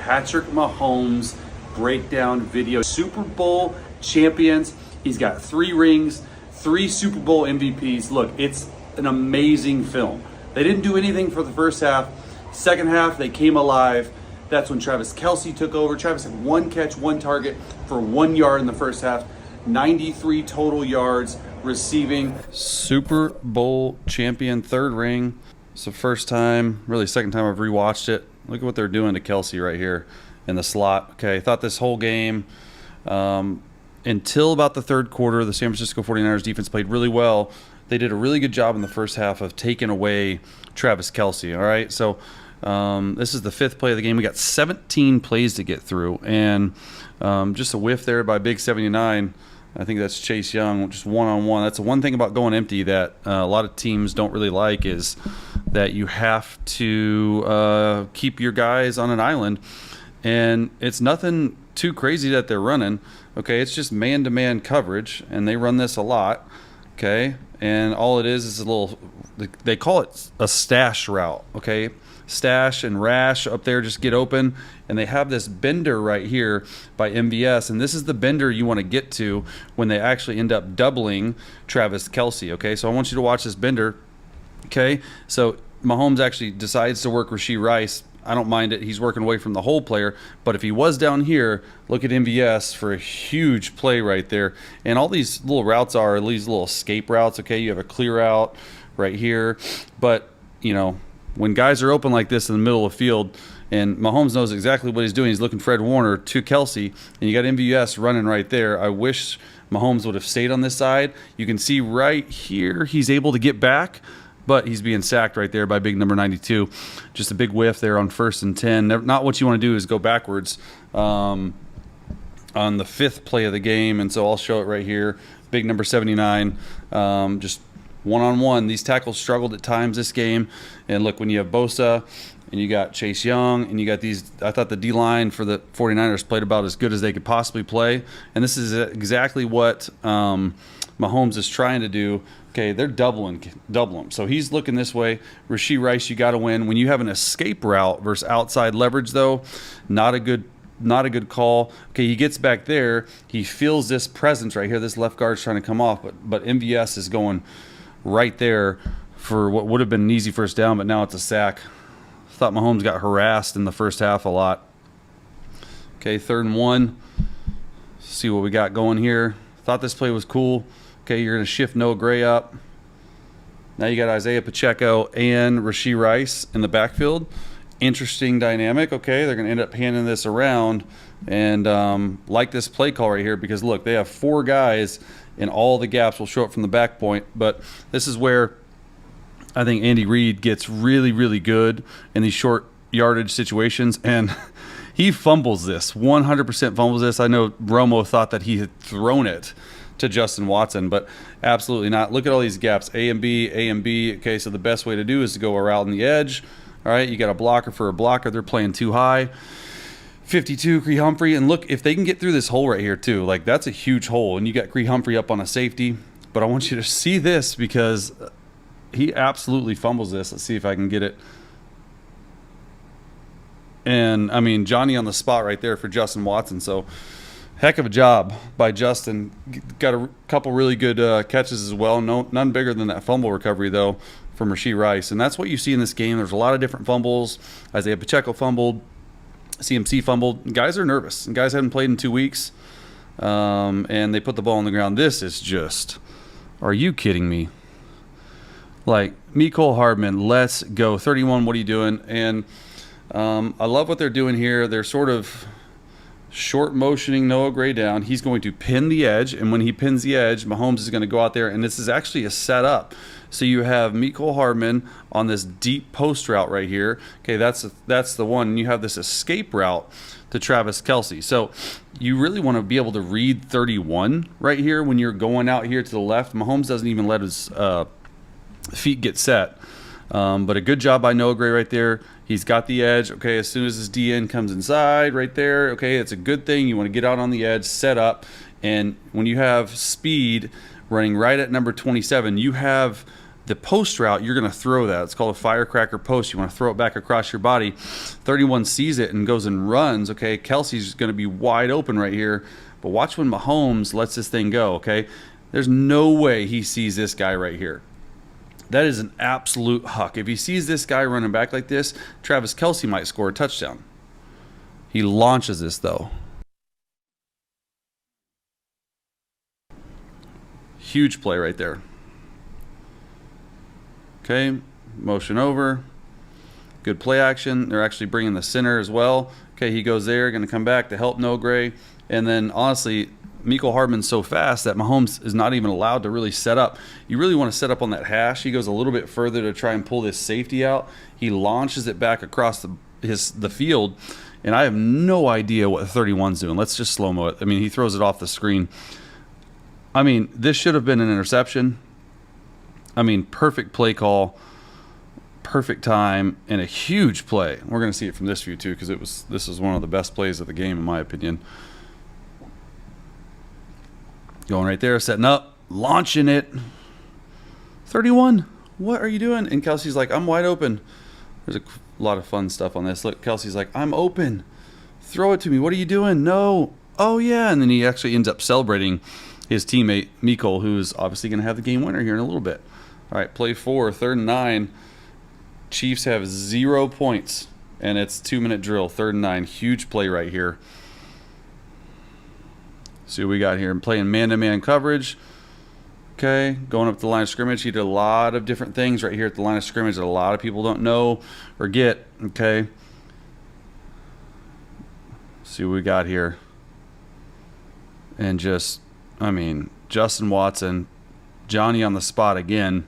Patrick Mahomes breakdown video. Super Bowl champions. He's got 3 rings, 3 Super Bowl MVPs. Look, it's an amazing film. They didn't do anything for the first half. Second half, they came alive. That's when Travis Kelce took over. Travis had 1 catch, 1 target for 1 yard in the first half. 93 total yards receiving. Super Bowl champion, 3rd ring. It's the first time, really second time I've rewatched it. Look at what they're doing to Kelce right here in the slot. Okay, thought this whole game, until about the 3rd quarter, the San Francisco 49ers defense played really well. They did a really good job in the first half of taking away Travis Kelce, all right? So this is the 5th play of the game. We got 17 plays to get through, and just a whiff there by Big 79. I think that's Chase Young, just one-on-one. That's the one thing about going empty that a lot of teams don't really like, is that you have to keep your guys on an island. And it's nothing too crazy that they're running. Okay, it's just man-to-man coverage, and they run this a lot. Okay, and all it is a little, they call it a stash route. Okay, stash and rash up there just get open, and they have this bender right here by MVS, and this is the bender you want to get to when they actually end up doubling Travis Kelce. Okay, so I want you to watch this bender. Okay, so Mahomes actually decides to work Rashee Rice. I don't mind it. He's working away from the whole player. But if he was down here, look at MVS for a huge play right there. And all these little routes are these little escape routes. Okay, you have a clear out right here. But, you know, when guys are open like this in the middle of the field, and Mahomes knows exactly what he's doing. He's looking Fred Warner to Kelce, and you got MVS running right there. I wish Mahomes would have stayed on this side. You can see right here he's able to get back, but he's being sacked right there by big number 92. Just a big whiff there on 1st and 10. Not what you want to do is go backwards on the 5th play of the game, and so I'll show it right here. Big number 79, just one-on-one. These tackles struggled at times this game, and look, when you have Bosa and you got Chase Young and you got these, I thought the D-line for the 49ers played about as good as they could possibly play, and this is exactly what Mahomes is trying to do. Okay, they're doubling him. So he's looking this way. Rashee Rice, you got to win. When you have an escape route versus outside leverage, though, not a good call. Okay, he gets back there. He feels this presence right here. This left guard's trying to come off, but MVS is going right there for what would have been an easy first down, but now it's a sack. Thought Mahomes got harassed in the first half a lot. Okay, 3rd and 1. See what we got going here. Thought this play was cool. Okay, you're going to shift Noah Gray up. Now you got Isaiah Pacheco and Rashee Rice in the backfield. Interesting dynamic. Okay, they're going to end up handing this around, and like this play call right here, because look, they have 4 guys, and all the gaps will show up from the back point. But this is where I think Andy Reid gets really, really good in these short yardage situations, and he fumbles this, 100% fumbles this. I know Romo thought that he had thrown it to Justin Watson, but absolutely not. Look at all these gaps, A and B, A and B. Okay, so the best way to do is to go around the edge. All right, you got a blocker for a blocker. They're playing too high. 52, Cree Humphrey. And look, if they can get through this hole right here too, like that's a huge hole. And you got Cree Humphrey up on a safety. But I want you to see this because he absolutely fumbles this. Let's see if I can get it. And, I mean, Johnny on the spot right there for Justin Watson. So, heck of a job by Justin. Got a couple really good catches as well. None bigger than that fumble recovery, though, from Rashee Rice. And that's what you see in this game. There's a lot of different fumbles. Isaiah Pacheco fumbled. CMC fumbled. Guys are nervous. And guys haven't played in 2 weeks. And they put the ball on the ground. This is just, are you kidding me? Like, Mecole Hardman, let's go. 31, what are you doing? And I love what they're doing here. They're sort of short motioning Noah Gray down. He's going to pin the edge, and when he pins the edge, Mahomes is going to go out there, and this is actually a setup. So you have Mecole Hardman on this deep post route right here. Okay, that's the one. And you have this escape route to Travis Kelce. So you really want to be able to read 31 right here when you're going out here to the left. Mahomes doesn't even let his feet get set. But a good job by Noah Gray right there. He's got the edge. Okay, as soon as his DN comes inside right there, okay, it's a good thing. You want to get out on the edge, set up, and when you have speed running right at number 27, you have The post route, you're going to throw that. It's called a firecracker post. You want to throw it back across your body. 31 sees it and goes and runs. Okay, Kelce's going to be wide open right here. But watch when Mahomes lets this thing go, okay? There's no way he sees this guy right here. That is an absolute huck. If he sees this guy running back like this, Travis Kelce might score a touchdown. He launches this, though. Huge play right there. Okay, motion over. Good play action. They're actually bringing the center as well. Okay, he goes there, going to come back to help No Gray. And then, honestly, Mecole Hardman's so fast that Mahomes is not even allowed to really set up. You really want to set up on that hash. He goes a little bit further to try and pull this safety out. He launches it back across the field, and I have no idea what 31's doing. Let's just slow-mo it. I mean, he throws it off the screen. I mean, this should have been an interception. I mean, perfect play call, perfect time, and a huge play. We're going to see it from this view too, because this is one of the best plays of the game in my opinion. Going right there, setting up, launching it. 31, what are you doing? And Kelce's like, I'm wide open. There's a lot of fun stuff on this. Look, Kelce's like, I'm open. Throw it to me. What are you doing? No. Oh, yeah. And then he actually ends up celebrating his teammate, Mecole, who's obviously going to have the game winner here in a little bit. All right, play 4, 3rd and 9. Chiefs have 0 points, and it's 2-minute drill, 3rd and 9. Huge play right here. See what we got here. I'm playing man-to-man coverage. Okay, going up the line of scrimmage. He did a lot of different things right here at the line of scrimmage that a lot of people don't know or get. Okay. See what we got here. And just, I mean, Justin Watson, Johnny on the spot again.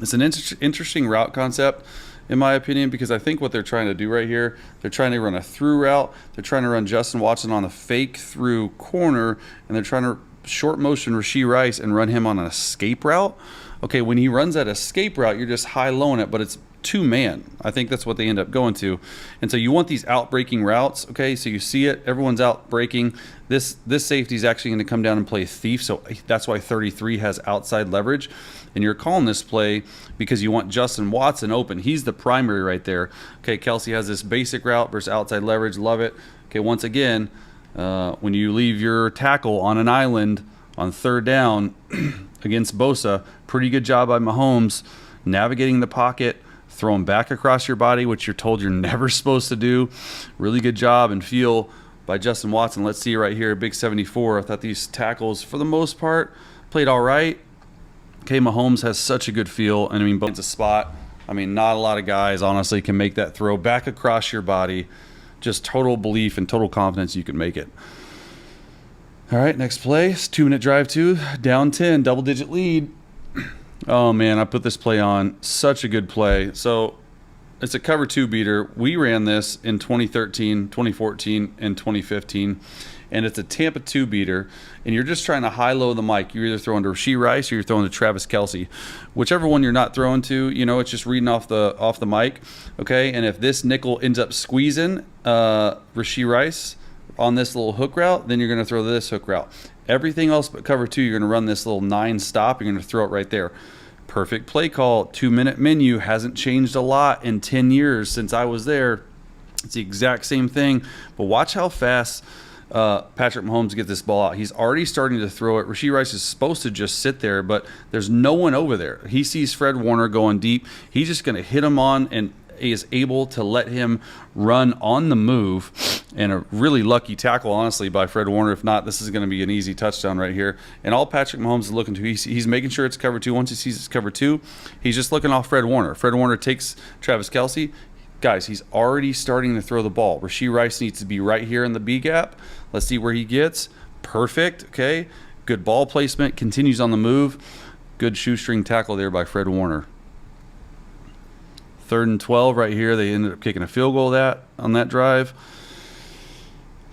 It's an interesting route concept, in my opinion, because I think what they're trying to do right here, they're trying to run a through route. They're trying to run Justin Watson on the fake through corner, and they're trying to short motion Rashee Rice and run him on an escape route. Okay, when he runs that escape route, you're just high-lowing it, but it's two-man. I think that's what they end up going to. And so you want these out-breaking routes, okay? So you see it. Everyone's out-breaking. This safety is actually going to come down and play thief, so that's why 33 has outside leverage. And you're calling this play because you want Justin Watson open. He's the primary right there. Okay, Kelce has this basic route versus outside leverage. Love it. Okay, once again, when you leave your tackle on an island on 3rd down against Bosa, pretty good job by Mahomes navigating the pocket, throwing back across your body, which you're told you're never supposed to do. Really good job and feel by Justin Watson. Let's see right here, big 74. I thought these tackles, for the most part, played all right. Okay, Mahomes has such a good feel, and I mean, it's a spot. I mean, not a lot of guys, honestly, can make that throw back across your body. Just total belief and total confidence you can make it. All right, next play. 2-minute drive 2, down 10, double-digit lead. Oh, man, I put this play on. Such a good play. So it's a cover 2 beater. We ran this in 2013, 2014, and 2015. And it's a Tampa 2 beater, and you're just trying to high-low the mic. You're either throwing to Rashee Rice or you're throwing to Travis Kelce. Whichever one you're not throwing to, you know, it's just reading off the mic, okay? And if this nickel ends up squeezing Rashee Rice on this little hook route, then you're going to throw this hook route. Everything else but cover 2, you're going to run this little 9 stop. You're going to throw it right there. Perfect play call. 2-minute menu hasn't changed a lot in 10 years since I was there. It's the exact same thing, but watch how fast Patrick Mahomes get this ball out. He's already starting to throw it. Rashee Rice is supposed to just sit there, but there's no one over there. He sees Fred Warner going deep. He's just going to hit him on, and he is able to let him run on the move. And a really lucky tackle, honestly, by Fred Warner. If not, this is going to be an easy touchdown right here. And all Patrick Mahomes is looking to, he's making sure it's cover 2. Once he sees it's cover 2, he's just looking off Fred Warner. Fred Warner takes Travis Kelce. Guys, he's already starting to throw the ball. Rashee Rice needs to be right here in the B gap. Let's see where he gets. Perfect, okay. Good ball placement, continues on the move. Good shoestring tackle there by Fred Warner. 3rd and 12 right here. They ended up kicking a field goal on that drive.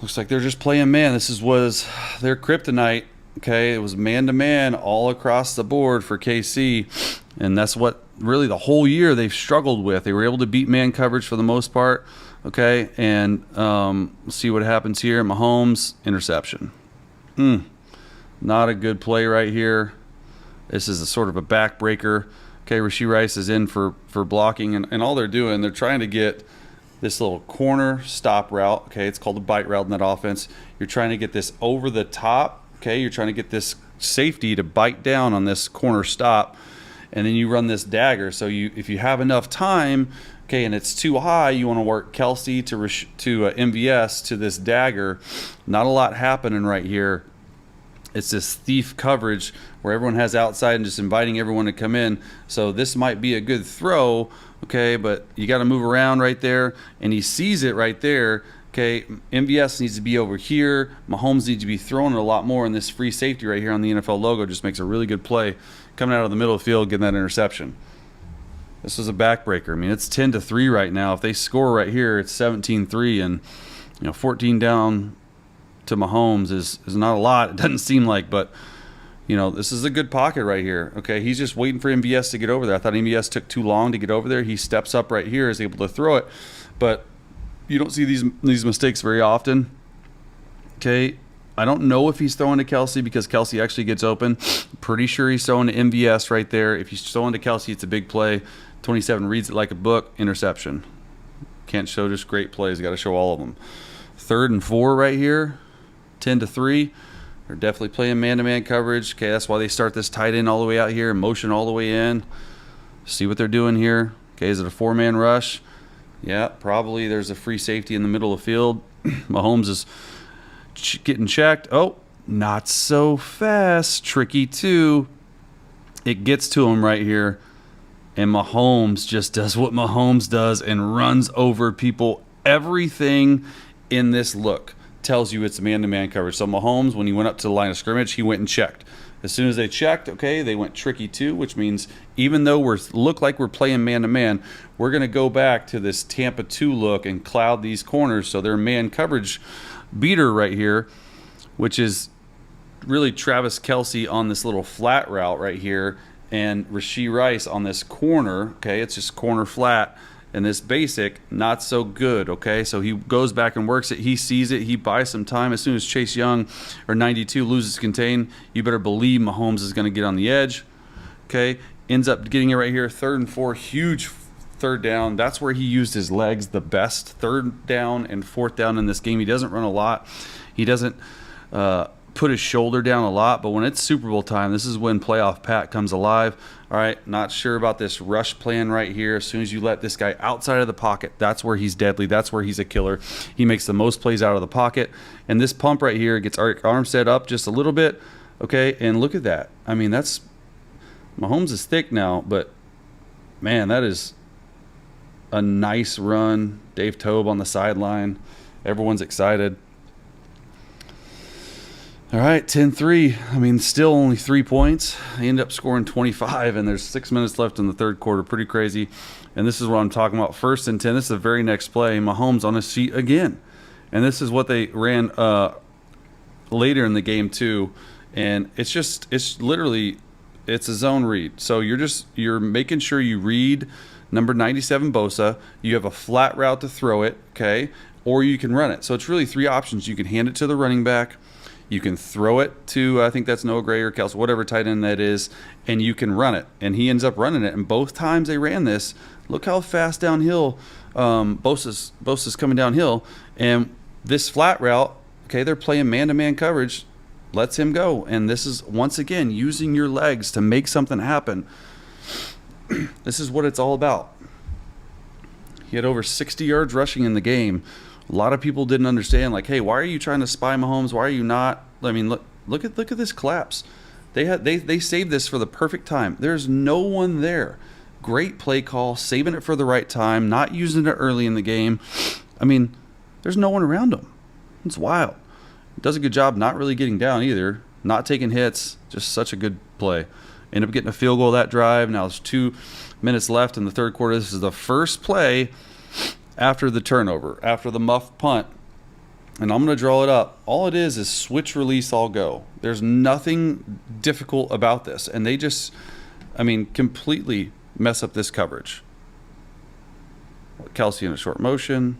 Looks like they're just playing man. This was their kryptonite, okay. It was man-to-man all across the board for KC, and that's what really the whole year they've struggled with. They were able to beat man coverage for the most part, okay, and let's see what happens here. Mahomes, interception. Not a good play right here. This is a sort of a backbreaker. Okay, Rashee Rice is in for blocking, and all they're doing, they're trying to get this little corner stop route. Okay, it's called a bite route in that offense. You're trying to get this over the top. Okay, you're trying to get this safety to bite down on this corner stop, and then you run this dagger. So if you have enough time, okay, and it's too high, you want to work Kelce to MVS to this dagger. Not a lot happening right here. It's this thief coverage where everyone has outside and just inviting everyone to come in. So this might be a good throw, okay, but you got to move around right there, and he sees it right there. Okay, MVS needs to be over here. Mahomes needs to be throwing it a lot more, and this free safety right here on the NFL logo just makes a really good play coming out of the middle of the field, getting that interception. This was a backbreaker. I mean, it's 10-3 right now. If they score right here, it's 17-3, and 14 down to Mahomes is not a lot. It doesn't seem like, but this is a good pocket right here. Okay, he's just waiting for MVS to get over there. I thought MVS took too long to get over there. He steps up right here, is able to throw it, but you don't see these mistakes very often. Okay, I don't know if he's throwing to Kelce because Kelce actually gets open. Pretty sure he's throwing to MVS right there. If he's throwing to Kelce, it's a big play. 27 reads it like a book. Interception. Can't show just great plays. Got to show all of them. 3rd and 4 right here. 10-3. They're definitely playing man-to-man coverage. Okay, that's why they start this tight end all the way out here, motion all the way in. See what they're doing here. Okay, is it a 4-man rush? Yeah, probably. There's a free safety in the middle of the field. Mahomes is getting checked. Oh, not so fast. Tricky too. It gets to him right here, and Mahomes just does what Mahomes does and runs over people. Everything in this look tells you it's man-to-man coverage. So Mahomes, when he went up to the line of scrimmage, he went and checked. As soon as they checked, okay, they went tricky too, which means even though look like we're playing man-to-man, we're going to go back to this Tampa 2 look and cloud these corners. So they're man coverage beater right here, which is really Travis Kelce on this little flat route right here and Rashee Rice on this corner. Okay, it's just corner flat. And this basic, not so good, okay? So he goes back and works it. He sees it. He buys some time. As soon as Chase Young, or 92, loses contain, you better believe Mahomes is going to get on the edge, okay? Ends up getting it right here. 3rd and 4, huge 3rd down. That's where he used his legs the best. 3rd down and 4th down in this game. He doesn't run a lot. He doesn't put his shoulder down a lot, but when it's Super Bowl time, this is when playoff Pat comes alive. All right, not sure about this rush plan right here. As soon as you let this guy outside of the pocket, that's where he's deadly. That's where he's a killer. He makes the most plays out of the pocket. And this pump right here gets Armstead up just a little bit, okay? And look at that. I mean, Mahomes is thick now, but, man, that is a nice run. Dave Tobe on the sideline. Everyone's excited. All right, 10-3. I mean, still only 3 points. They end up scoring 25, and there's 6 minutes left in the 3rd quarter. Pretty crazy. And this is what I'm talking about. 1st and 10. This is the very next play. Mahomes on his feet again. And this is what they ran later in the game, too. And it's literally a zone read. So you're making sure you read number 97 Bosa. You have a flat route to throw it, okay? Or you can run it. So it's really 3 options. You can hand it to the running back. You can throw it to, I think that's Noah Gray or Kelce, whatever tight end that is, and you can run it. And he ends up running it. And both times they ran this, look how fast downhill Bosa's coming downhill. And this flat route, okay, they're playing man-to-man coverage, lets him go. And this is, once again, using your legs to make something happen. This is what it's all about. He had over 60 yards rushing in the game. A lot of people didn't understand, like, hey, why are you trying to spy Mahomes? Why are you not? I mean, look at this collapse. They saved this for the perfect time. There's no one there. Great play call, saving it for the right time, not using it early in the game. I mean, there's no one around him. It's wild. Does a good job not really getting down either, not taking hits. Just such a good play. End up getting a field goal that drive. Now there's 2 minutes left in the 3rd quarter. This is the first play after the turnover, after the muff punt. And I'm going to draw it up. All it is switch, release, all go. There's nothing difficult about this. And they just, completely mess up this coverage. Kelce in a short motion.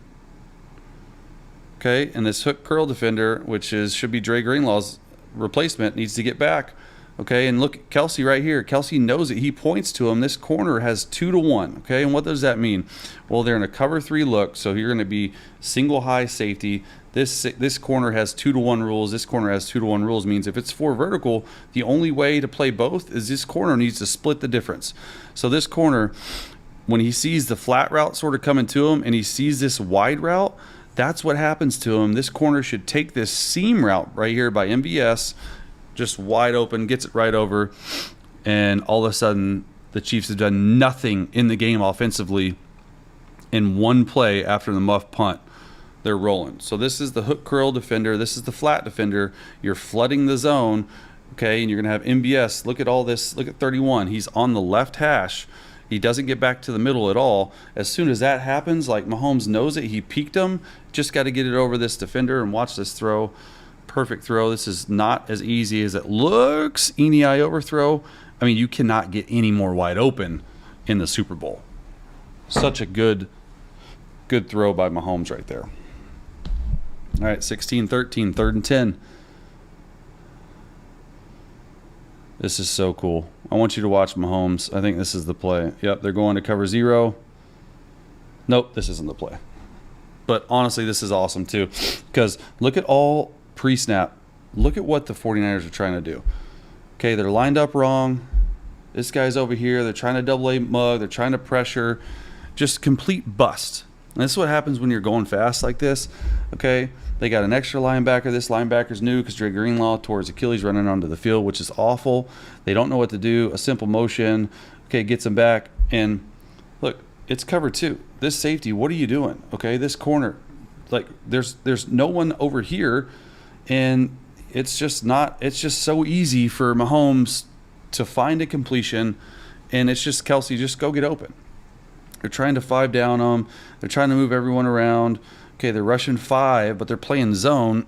Okay, and this hook curl defender, which should be Dre Greenlaw's replacement, needs to get back. Okay, and look at Kelce right here. Kelce knows it. He points to him. This corner has 2-to-1. Okay, and what does that mean? Well, they're in a cover 3 look, so you're going to be single high safety. This corner has 2-to-1 rules. This corner has 2-to-1 rules. Means if it's 4 vertical, the only way to play both is this corner needs to split the difference. So this corner, when he sees the flat route sort of coming to him and he sees this wide route, that's what happens to him. This corner should take this seam route right here by MVS, just wide open, gets it right over, and all of a sudden the Chiefs have done nothing in the game offensively. In one play after the muff punt, they're rolling. So this is the hook curl defender. This is the flat defender. You're flooding the zone, okay, and you're going to have MVS. Look at all this. Look at 31. He's on the left hash. He doesn't get back to the middle at all. As soon as that happens, like Mahomes knows it, he peeked him. Just got to get it over this defender and watch this throw. Perfect throw. This is not as easy as it looks. Eni overthrow. I mean, you cannot get any more wide open in the Super Bowl. Such a good throw by Mahomes right there. All right, 16-13, 3rd and 10. This is so cool. I want you to watch Mahomes. I think this is the play. Yep, they're going to cover 0. Nope, this isn't the play. But honestly, this is awesome too, because look at all pre-snap. Look at what the 49ers are trying to do. Okay, they're lined up wrong. This guy's over here. They're trying to double A mug. They're trying to pressure. Just complete bust. And this is what happens when you're going fast like this. Okay, they got an extra linebacker. This linebacker's new because Dre Greenlaw tore his Achilles running onto the field, which is awful. They don't know what to do. A simple motion, okay, gets him back. And look, it's cover 2. This safety, what are you doing? Okay, this corner, like there's no one over here, and it's just so easy for Mahomes to find a completion, and it's just Kelce, just go get open. They're trying to 5 down them. They're trying to move everyone around. Okay, they're rushing 5, but they're playing zone.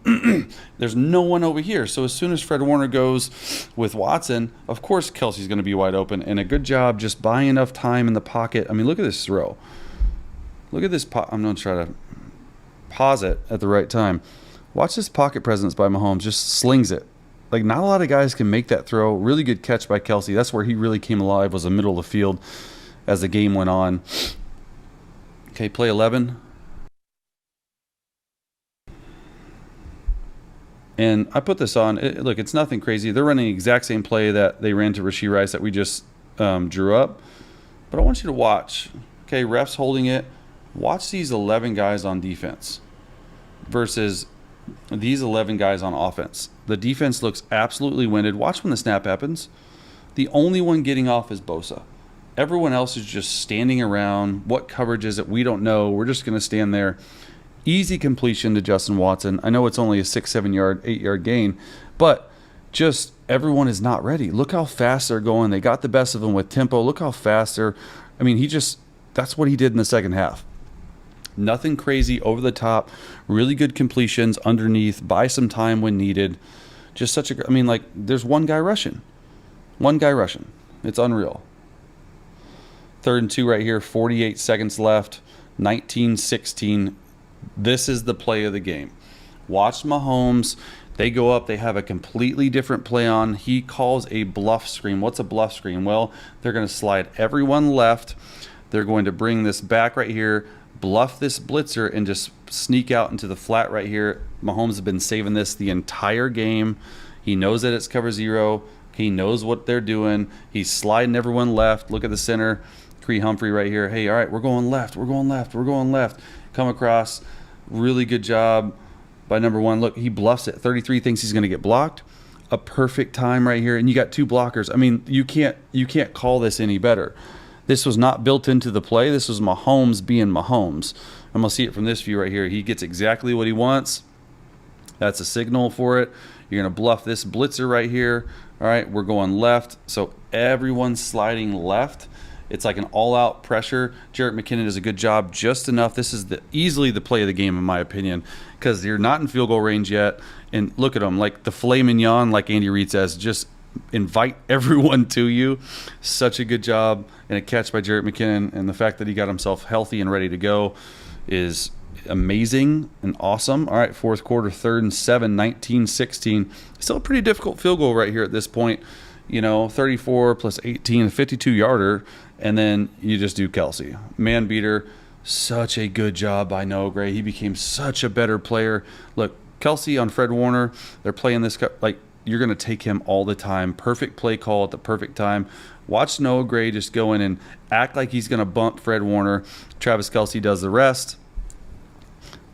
There's no one over here. So as soon as Fred Warner goes with Watson, of course Kelce's going to be wide open. And a good job just buying enough time in the pocket. I mean, look at this throw. Look at this. I'm going to try to pause it at the right time. Watch this pocket presence by Mahomes. Just slings it. Like, not a lot of guys can make that throw. Really good catch by Kelce. That's where he really came alive, was the middle of the field as the game went on. Okay, play 11. And I put this on. Look, it's nothing crazy. They're running the exact same play that they ran to Rashee Rice that we just drew up. But I want you to watch. Okay, refs holding it. Watch these 11 guys on defense versus these 11 guys on offense. The defense looks absolutely winded. Watch when the snap happens. The only one getting off is Bosa. Everyone else is just standing around. What coverage is it? We don't know. We're just going to stand there. Easy completion to Justin Watson. I know it's only a 6-7 yard, 8 yard gain, but just everyone is not ready. Look how fast they're going. They got the best of them with tempo. Look how fast they're. I mean, that's what he did in the second half. Nothing crazy, over the top, really good completions underneath, buy some time when needed. Just such a, I mean, like, there's one guy rushing. It's unreal. 3rd and 2 right here, 48 seconds left, 19-16. This is the play of the game. Watch Mahomes. They go up. They have a completely different play on. He calls a bluff screen. What's a bluff screen? Well, they're going to slide everyone left. They're going to bring this back right here, bluff this blitzer, and just sneak out into the flat right here. Mahomes has been saving this the entire game. He knows that it's cover 0. He knows what they're doing. He's sliding everyone left. Look at the center. Cree Humphrey right here. Hey, all right, we're going left. Come across. Really good job by number 1. Look, he bluffs it. 33 thinks he's going to get blocked. A perfect time right here, and you got 2 blockers. I mean, you can't call this any better. This was not built into the play. This was Mahomes being Mahomes. I'm going to see it from this view right here. He gets exactly what he wants. That's a signal for it. You're going to bluff this blitzer right here. All right, we're going left. So everyone's sliding left. It's like an all-out pressure. Jerick McKinnon does a good job, just enough. This is easily the play of the game, in my opinion, because you're not in field goal range yet. And look at them, like the filet mignon, like Andy Reid says, just invite everyone to you. Such a good job, and a catch by Jerick McKinnon. And the fact that he got himself healthy and ready to go is amazing and awesome. All right, 4th quarter, 3rd and 7, 19-16. Still a pretty difficult field goal right here at this point. 34 plus 18, a 52-yarder, and then you just do Kelce. Man beater. Such a good job by Noah Gray. He became such a better player. Look, Kelce on Fred Warner, they're playing this like you're going to take him all the time. Perfect play call at the perfect time. Watch Noah Gray just go in and act like he's going to bump Fred Warner. Travis Kelce does the rest.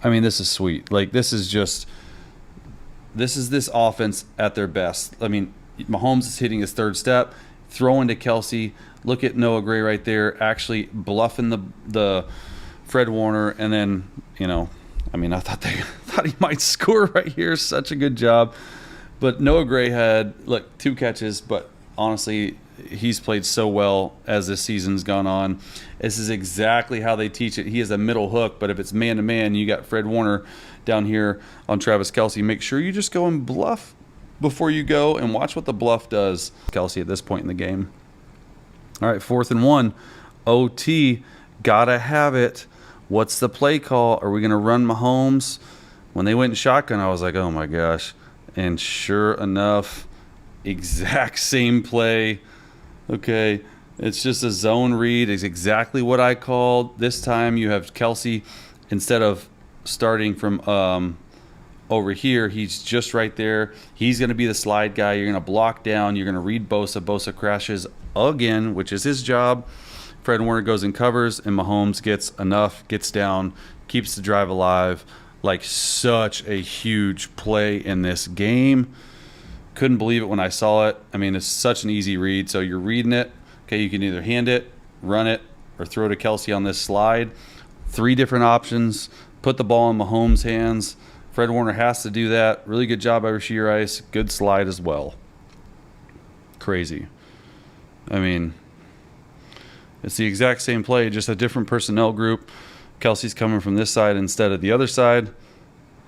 I mean, this is sweet. Like, this is this offense at their best. I mean, Mahomes is hitting his third step, throwing to Kelce. Look at Noah Gray right there, actually bluffing the Fred Warner, and then, I thought he might score right here. Such a good job. But Noah Gray had, 2 catches, but honestly, he's played so well as this season's gone on. This is exactly how they teach it. He is a middle hook, but if it's man-to-man, you got Fred Warner down here on Travis Kelce. Make sure you just go and bluff before you go, and watch what the bluff does. Kelce at this point in the game. All right, 4th and 1. OT, gotta have it. What's the play call? Are we going to run Mahomes? When they went in shotgun, I was like, oh my gosh. And sure enough, exact same play. Okay, it's just a zone read. It's exactly what I called. This time you have Kelce, instead of starting from over here, he's just right there. He's going to be the slide guy. You're going to block down. You're going to read Bosa. Bosa crashes again, which is his job. Fred Warner goes and covers, and Mahomes gets enough, gets down, keeps the drive alive. Like, such a huge play in this game. Couldn't believe it when I saw it. I mean, it's such an easy read. So you're reading it. Okay, you can either hand it, run it, or throw to Kelce on this slide. 3 different options. Put the ball in Mahomes' hands. Fred Warner has to do that. Really good job by Rashee Rice. Good slide as well. Crazy. I mean, it's the exact same play, just a different personnel group. Kelce's coming from this side instead of the other side.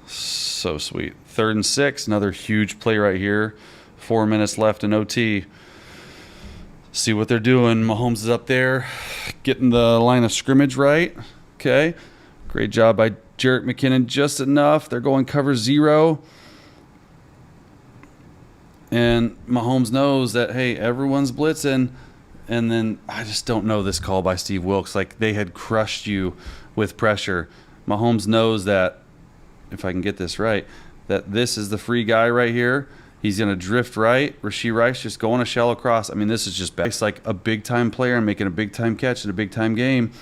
So sweet. 3rd and 6, another huge play right here. 4 minutes left in OT. See what they're doing. Mahomes is up there, getting the line of scrimmage right. Okay. Great job by Jerick McKinnon, just enough. They're going cover 0. And Mahomes knows that, hey, everyone's blitzing. And then I just don't know this call by Steve Wilks. Like, they had crushed you with pressure. Mahomes knows that, if I can get this right, that this is the free guy right here. He's going to drift right. Rashee Rice just going a shallow cross. I mean, this is just bad. It's like a big-time player and making a big-time catch in a big-time game.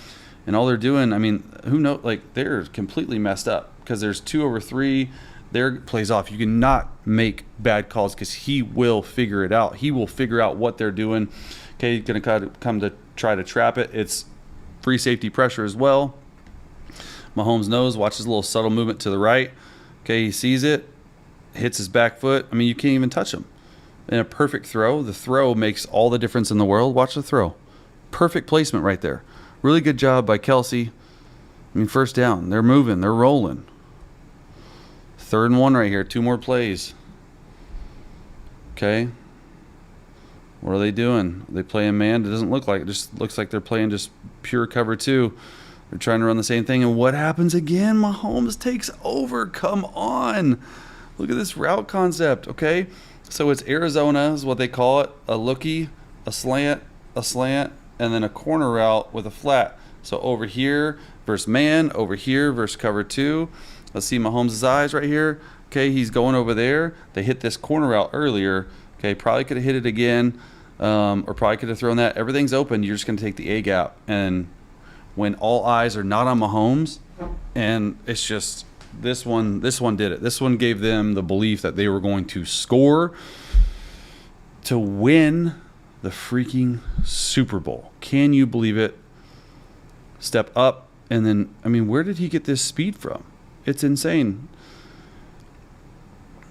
And all they're doing, I mean, who knows? Like, they're completely messed up because there's 2 over 3. Their plays off. You cannot make bad calls because he will figure it out. He will figure out what they're doing. Okay, he's going to come to try to trap it. It's free safety pressure as well. Mahomes knows, watches a little subtle movement to the right. Okay, he sees it, hits his back foot. I mean, you can't even touch him. And a perfect throw. The throw makes all the difference in the world. Watch the throw. Perfect placement right there. Really good job by Kelce. I mean, first down. They're moving. They're rolling. 3rd and 1 right here. 2 more plays. Okay. What are they doing? Are they playing man? It doesn't look like it. Just looks like they're playing just pure cover 2. They're trying to run the same thing. And what happens again? Mahomes takes over. Come on. Look at this route concept, okay? So it's Arizona is what they call it. A lookie, a slant, and then a corner route with a flat. So over here versus man, over here versus cover 2. Let's see Mahomes' eyes right here. Okay, he's going over there. They hit this corner route earlier. Okay, probably could have hit it again. Or probably could have thrown that. Everything's open. You're just going to take the A gap. And when all eyes are not on Mahomes, and it's just this one did it. This one gave them the belief that they were going to score to win the freaking Super Bowl. Can you believe it? Step up, and then, I mean, where did he get this speed from? It's insane.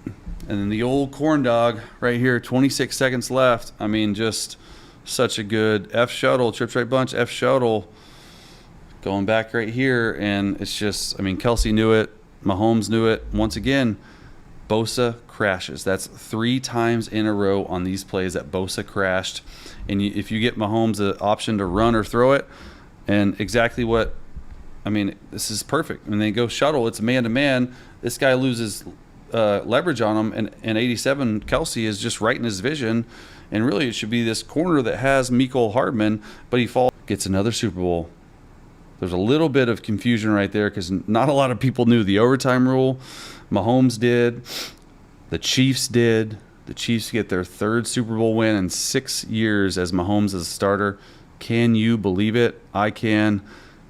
And then the old corn dog right here, 26 seconds left. I mean, just such a good F shuttle, trips right bunch, F shuttle going back right here. And it's just, I mean, Kelce knew it. Mahomes knew it. Once again, Bosa crashes. That's 3 times in a row on these plays that Bosa crashed. And if you get Mahomes the option to run or throw it, and exactly what, I mean, this is perfect. When they go shuttle, it's man-to-man. This guy loses leverage on him, and 87 Kelce is just right in his vision. And really, it should be this corner that has Mecole Hardman, but he gets another Super Bowl. There's a little bit of confusion right there because not a lot of people knew the overtime rule. Mahomes did. The Chiefs did. The Chiefs get their third Super Bowl win in 6 years as Mahomes as a starter. Can you believe it? I can.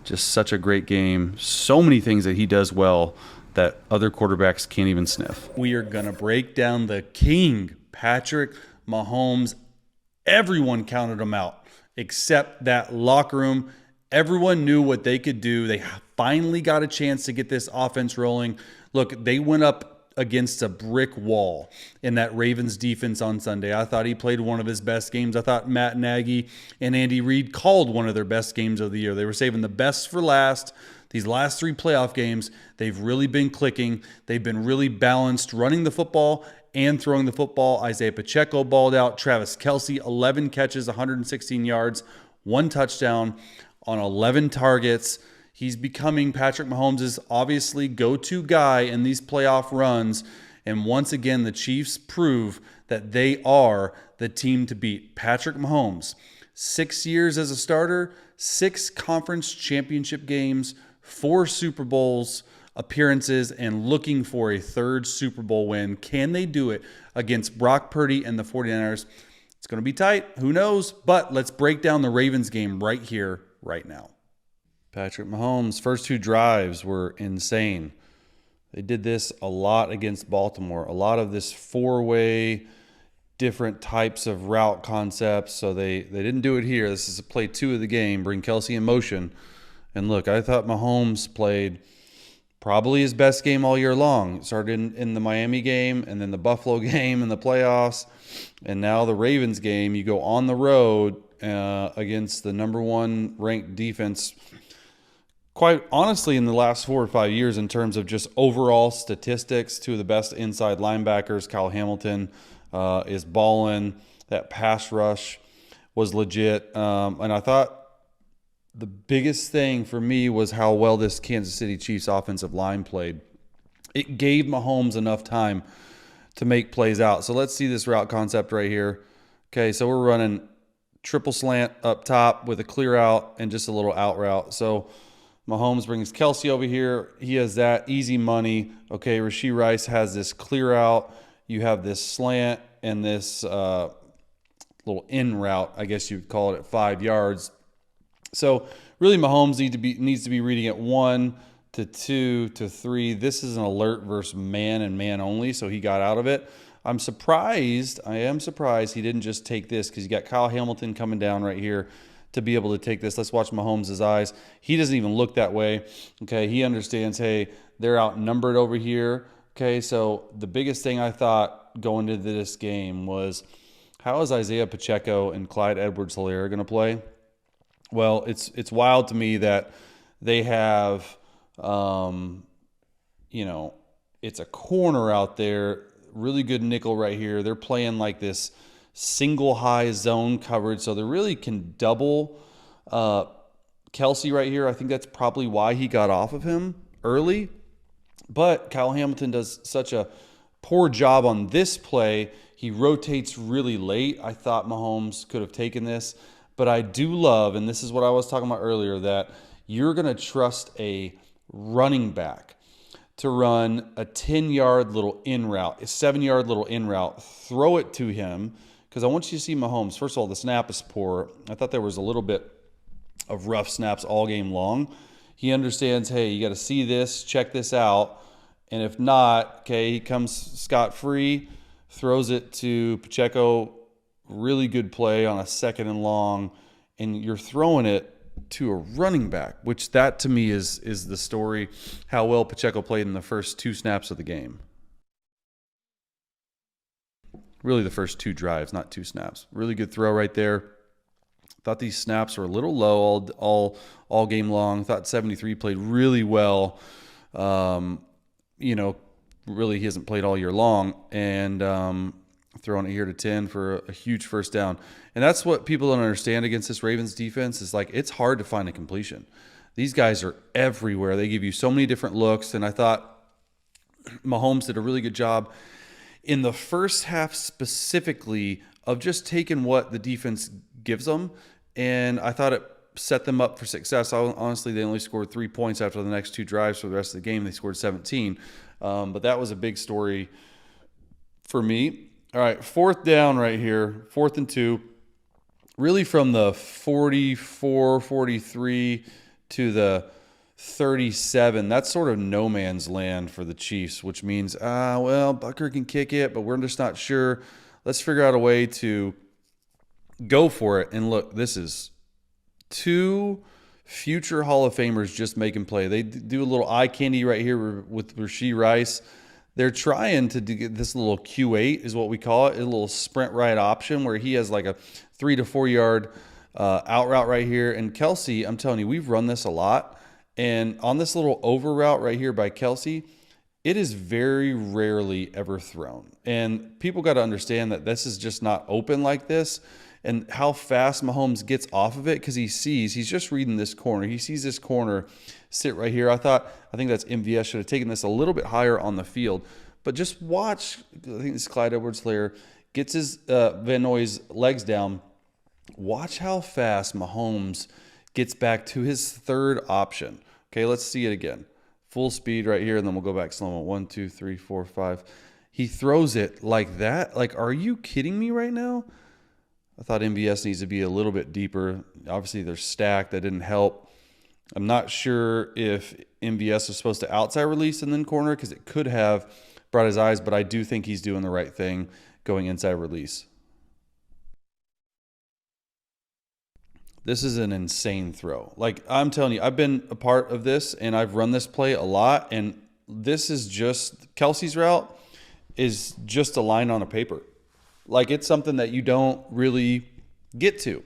Just such a great game. So many things that he does well that other quarterbacks can't even sniff. We are going to break down the king, Patrick Mahomes. Everyone counted him out except that locker room. Everyone knew what they could do. They finally got a chance to get this offense rolling. Look, they went up against a brick wall in that Ravens defense on Sunday. I thought he played one of his best games. I thought Matt Nagy and Andy Reid called one of their best games of the year. They were saving the best for last. These last 3 playoff games, they've really been clicking. They've been really balanced running the football and throwing the football. Isaiah Pacheco balled out. Travis Kelce, 11 catches, 116 yards, 1 touchdown on 11 targets. He's becoming Patrick Mahomes' obviously go-to guy in these playoff runs. And once again, the Chiefs prove that they are the team to beat. Patrick Mahomes, 6 years as a starter, 6 conference championship games, 4 Super Bowls appearances, and looking for a 3rd Super Bowl win. Can they do it against Brock Purdy and the 49ers? It's going to be tight. Who knows? But let's break down the Ravens game right here, right now. Patrick Mahomes' first 2 drives were insane. They did this a lot against Baltimore. A lot of this 4-way, different types of route concepts. So they didn't do it here. This is a play 2 of the game. Bring Kelce in motion. And look, I thought Mahomes played probably his best game all year long. It started in the Miami game and then the Buffalo game in the playoffs. And now the Ravens game. You go on the road against the number 1 ranked defense, quite honestly, in the last 4 or 5 years in terms of just overall statistics. 2 of the best inside linebackers. Kyle Hamilton is balling. That pass rush was legit. And I thought the biggest thing for me was how well this Kansas City Chiefs offensive line played. It gave Mahomes enough time to make plays out. So let's see this route concept right here. Okay, so we're running triple slant up top with a clear out and just a little out route. So Mahomes brings Kelce over here. He has that easy money. Okay, Rashee Rice has this clear out. You have this slant and this little in route, I guess you'd call it, at 5 yards. So really Mahomes needs to be reading at 1 to 2 to 3. This is an alert versus man and man only, so he got out of it. I am surprised he didn't just take this because you got Kyle Hamilton coming down right here to be able to take this. Let's watch Mahomes' eyes. He doesn't even look that way. Okay, he understands, hey, they're outnumbered over here. Okay, so the biggest thing I thought going into this game was, how is Isaiah Pacheco and Clyde Edwards-Helaire going to play? Well, it's wild to me that they have, it's a corner out there, really good nickel right here. They're playing like this single high zone coverage, so they really can double Kelce right here. I think that's probably why he got off of him early. But Kyle Hamilton does such a poor job on this play. He rotates really late. I thought Mahomes could have taken this. But I do love, and this is what I was talking about earlier, that you're going to trust a running back to run a 10-yard little in route, a 7-yard little in route, throw it to him, because I want you to see Mahomes. First of all, the snap is poor. I thought there was a little bit of rough snaps all game long. He understands, hey, you got to see this, check this out, and if not, okay, he comes scot-free, throws it to Pacheco. Really good play on a 2nd and long, and you're throwing it to a running back, which that to me is the story, how well Pacheco played in the first 2 snaps of the game. Really the first 2 drives, not 2 snaps. Really good throw right there. Thought these snaps were a little low all game long. Thought 73 played really well. Really he hasn't played all year long, and throwing it here to 10 for a huge first down. And that's what people don't understand against this Ravens defense is, like, it's hard to find a completion. These guys are everywhere. They give you so many different looks. And I thought Mahomes did a really good job in the first half specifically of just taking what the defense gives them, and I thought it set them up for success. Honestly, they only scored 3 points after the next 2 drives for the rest of the game. They scored 17, but that was a big story for me. All right, 4th down right here, 4th and 2, really from the 44, 43 to the 37. That's sort of no man's land for the Chiefs, which means, well, Bucker can kick it, but we're just not sure. Let's figure out a way to go for it. And look, this is 2 future Hall of Famers just making play. They do a little eye candy right here with Rashee Rice. They're trying to get this little Q8 is what we call it, a little sprint right option where he has like a 3 to 4 yard out route right here. And Kelce, I'm telling you, we've run this a lot. And on this little over route right here by Kelce, it is very rarely ever thrown. And people got to understand that this is just not open like this. And how fast Mahomes gets off of it, because he's just reading this corner. He sees this corner sit right here. I think that's MVS should have taken this a little bit higher on the field. But just watch, I think this Clyde Edwards-Helaire gets his Van Noy's legs down. Watch how fast Mahomes gets back to his 3rd option. Okay, let's see it again. Full speed right here, and then we'll go back slow-mo. 1, 2, 3, 4, 5. He throws it like that. Like, are you kidding me right now? I thought MVS needs to be a little bit deeper. Obviously, they're stacked. That didn't help. I'm not sure if MVS was supposed to outside release and then corner, because it could have brought his eyes, but I do think he's doing the right thing going inside release. This is an insane throw. Like, I'm telling you, I've been a part of this, and I've run this play a lot, and this is just, Kelce's route is just a line on a paper. Like, it's something that you don't really get to.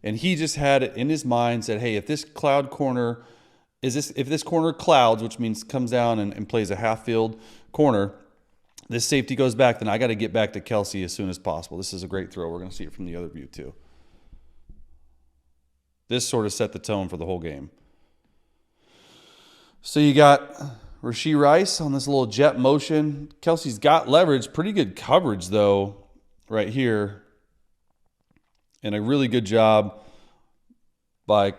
And he just had it in his mind, said, hey, if this corner clouds, which means comes down and plays a half-field corner, this safety goes back, then I got to get back to Kelce as soon as possible. This is a great throw. We're going to see it from the other view too. This sort of set the tone for the whole game. So you got Rashee Rice on this little jet motion. Kelce's got leverage. Pretty good coverage, though, right here. And a really good job by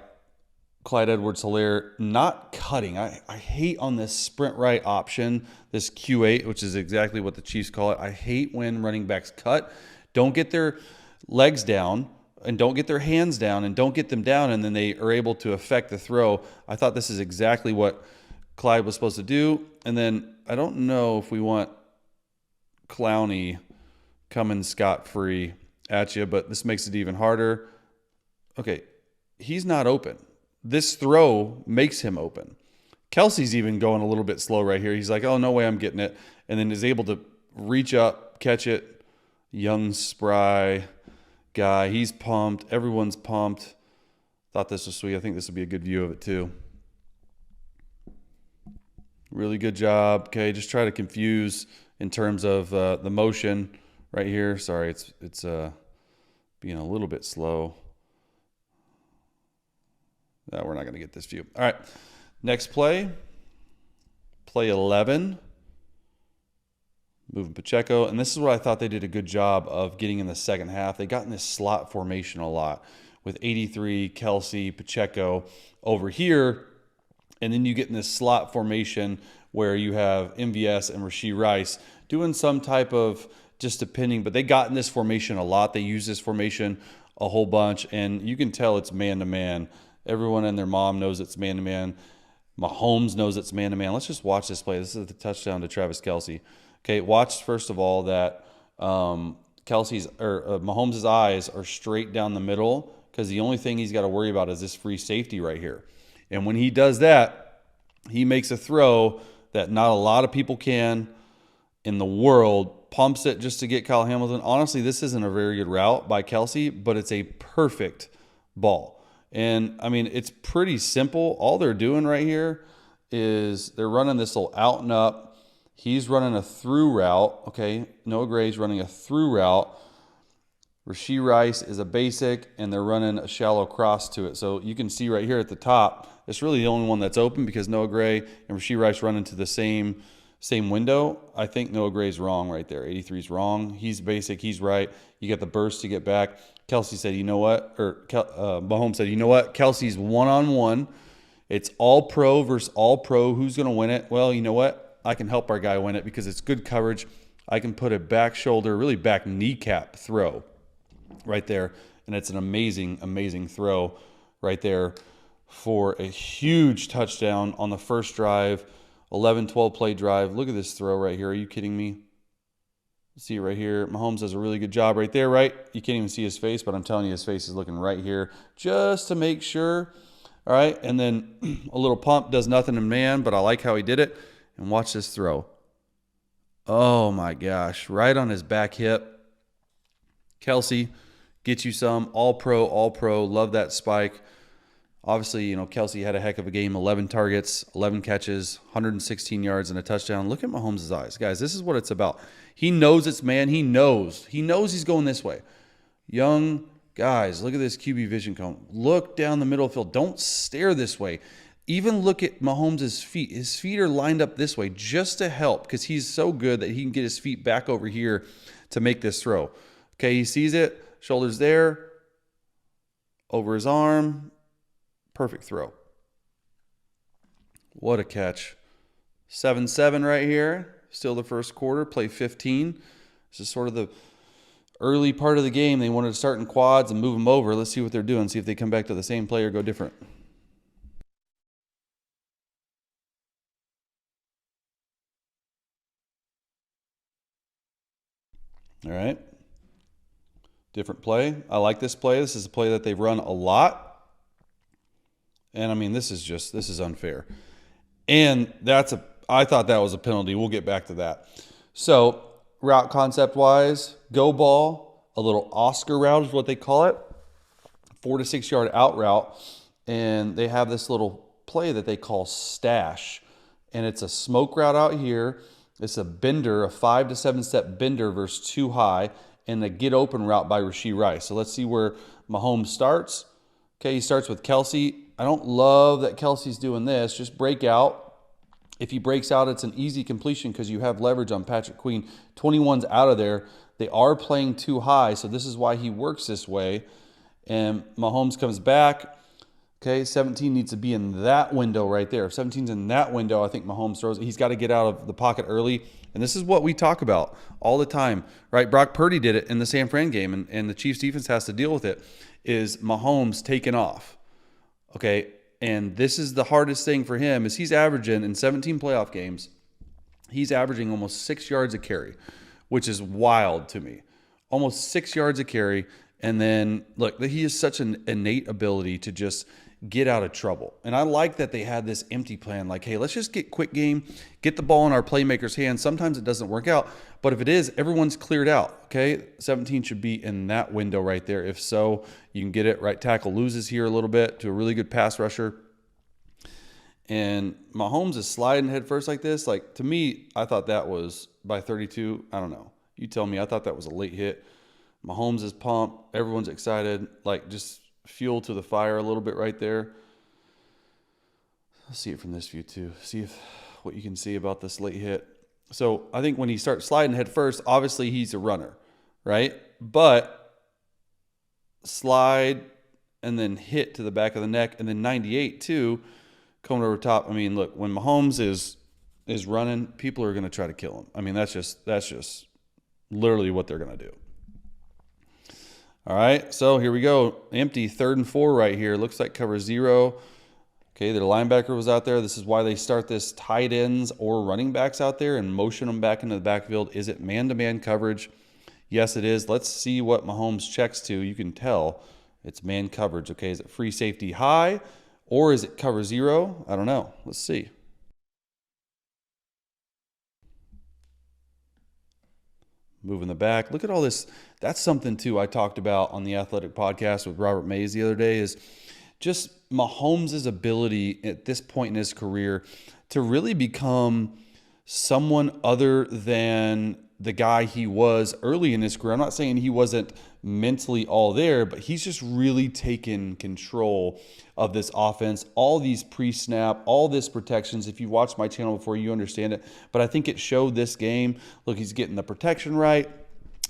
Clyde Edwards-Helaire not cutting. I hate on this sprint right option, this Q8, which is exactly what the Chiefs call it. I hate when running backs cut. Don't get their legs down and don't get their hands down and don't get them down, and then they are able to affect the throw. I thought this is exactly what Clyde was supposed to do. And then I don't know if we want Clowney coming scot-free at you, but this makes it even harder. Okay, he's not open. This throw makes him open. Kelce's even going a little bit slow right here. He's like, oh, no way I'm getting it. And then is able to reach up, catch it. Young, spry guy. He's pumped. Everyone's pumped. Thought this was sweet. I think this would be a good view of it too. Really good job. Okay, just try to confuse in terms of the motion right here. Sorry, it's being a little bit slow. No, we're not going to get this view. All right, next play. Play 11. Moving Pacheco. And this is what I thought they did a good job of getting in the second half. They got in this slot formation a lot with 83, Kelce, Pacheco over here. And then you get in this slot formation where you have MVS and Rashee Rice doing some type of just depending. But they got in this formation a lot. They use this formation a whole bunch. And you can tell it's man-to-man. Everyone and their mom knows it's man-to-man. Mahomes knows it's man-to-man. Let's just watch this play. This is the touchdown to Travis Kelce. Okay, watch first of all that Mahomes' eyes are straight down the middle because the only thing he's got to worry about is this free safety right here. And when he does that, he makes a throw that not a lot of people can in the world, pumps it just to get Kyle Hamilton. Honestly, this isn't a very good route by Kelce, but it's a perfect ball. And, I mean, it's pretty simple. All they're doing right here is they're running this little out and up. He's running a through route, okay? Noah Gray's running a through route. Rashee Rice is a basic, and they're running a shallow cross to it. So you can see right here at the top, it's really the only one that's open because Noah Gray and Rashee Rice run into the same same window, I think Noah Gray's wrong right there. 83 is wrong. He's basic. He's right. You got the burst to get back. Kelce said, you know what? Mahomes said, you know what? Kelce's one-on-one. It's all pro versus all pro. Who's going to win it? Well, you know what? I can help our guy win it because it's good coverage. I can put a back shoulder, really back kneecap throw right there. And it's an amazing, amazing throw right there for a huge touchdown on the first drive, 11-12 play drive. Look at this throw right here. Are you kidding me? See it right here. Mahomes does a really good job right there, right? You can't even see his face, but I'm telling you, his face is looking right here just to make sure. All right, and then a little pump does nothing to man, but I like how he did it. And watch this throw. Oh, my gosh. Right on his back hip. Kelce gets you some. All pro, all pro. Love that spike. Obviously, you know, Kelce had a heck of a game. 11 targets, 11 catches, 116 yards, and a touchdown. Look at Mahomes' eyes. Guys, this is what it's about. He knows it's man. He knows. He knows he's going this way. Young guys, look at this QB vision cone. Look down the middle of the field. Don't stare this way. Even look at Mahomes' feet. His feet are lined up this way just to help because he's so good that he can get his feet back over here to make this throw. Okay, he sees it. Shoulders there. Over his arm. Perfect throw. What a catch. 7-7 right here. Still the first quarter. Play 15. This is sort of the early part of the game. They wanted to start in quads and move them over. Let's see what they're doing. See if they come back to the same play or go different. All right. Different play. I like this play. This is a play that they've run a lot. And I mean, this is unfair. And I thought that was a penalty. We'll get back to that. So, route concept wise, go ball, a little Oscar route is what they call it. 4 to 6 yard out route. And they have this little play that they call stash. And it's a smoke route out here. It's a bender, a 5 to 7 step bender versus too high, and a get open route by Rashee Rice. So let's see where Mahomes starts. Okay, he starts with Kelce. I don't love that Kelce's doing this. Just break out. If he breaks out, it's an easy completion because you have leverage on Patrick Queen. 21's out of there. They are playing too high, so this is why he works this way. And Mahomes comes back. Okay, 17 needs to be in that window right there. If 17's in that window, I think Mahomes throws it. He's got to get out of the pocket early. And this is what we talk about all the time, right? Brock Purdy did it in the San Fran game, and the Chiefs defense has to deal with it, is Mahomes taking off. Okay, and this is the hardest thing for him is he's averaging in 17 playoff games, he's averaging almost 6 yards a carry, which is wild to me. Almost 6 yards a carry. And then, look, he has such an innate ability to just get out of trouble. And I like that they had this empty plan, like, hey, let's just get quick game, get the ball in our playmakers' hands. Sometimes it doesn't work out, but if it is, everyone's cleared out, okay? 17 should be in that window right there. If so, you can get it. Right tackle loses here a little bit to a really good pass rusher. And Mahomes is sliding head first like this. Like, to me, I thought that was by 32. I don't know. You tell me. I thought that was a late hit. Mahomes is pumped. Everyone's excited. Like, just fuel to the fire a little bit right there. I'll see it from this view too. See what you can see about this late hit. So I think when he starts sliding head first, obviously he's a runner, right? But slide and then hit to the back of the neck, and then 98 too, coming over top. I mean, look, when Mahomes is running, people are going to try to kill him. I mean, that's just literally what they're going to do. All right, so here we go. Empty, 3rd and 4 right here. Looks like cover 0. Okay, their linebacker was out there. This is why they start this tight ends or running backs out there and motion them back into the backfield. Is it man-to-man coverage? Yes, it is. Let's see what Mahomes checks to. You can tell it's man coverage. Okay, is it free safety high or is it cover 0? I don't know. Let's see. Moving the back. Look at all this. That's something, too, I talked about on the Athletic podcast with Robert Mays the other day is just Mahomes' ability at this point in his career to really become someone other than the guy he was early in his career. I'm not saying he wasn't mentally all there, but he's just really taken control of this offense. All these pre-snap, all this protections. If you watched my channel before, you understand it. But I think it showed this game. Look, he's getting the protection right.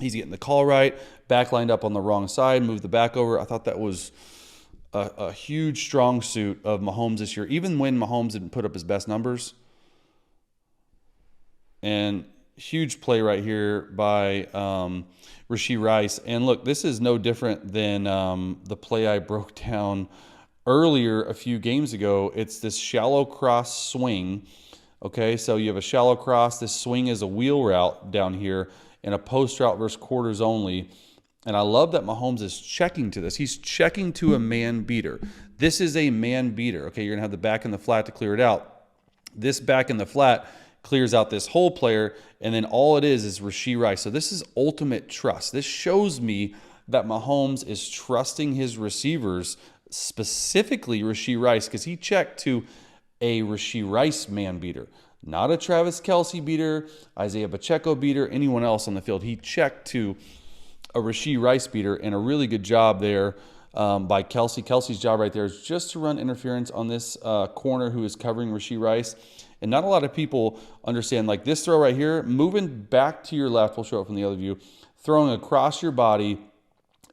He's getting the call right. Back lined up on the wrong side, moved the back over. I thought that was a huge strong suit of Mahomes this year, even when Mahomes didn't put up his best numbers. And huge play right here by Rashee Rice. And look, this is no different than the play I broke down earlier a few games ago. It's this shallow cross swing. Okay, so you have a shallow cross. This swing is a wheel route down here and a post route versus quarters only. And I love that Mahomes is checking to this. He's checking to a man beater. This is a man beater. Okay, you're going to have the back in the flat to clear it out. This back in the flat clears out this whole player, and then all it is Rashee Rice. So this is ultimate trust. This shows me that Mahomes is trusting his receivers, specifically Rashee Rice, because he checked to a Rashee Rice man beater, not a Travis Kelce beater, Isaiah Pacheco beater, anyone else on the field. He checked to a Rashee Rice beater, and a really good job there by Kelce. Kelce's job right there is just to run interference on this corner who is covering Rashee Rice. And not a lot of people understand, like this throw right here, moving back to your left, we'll show it from the other view, throwing across your body,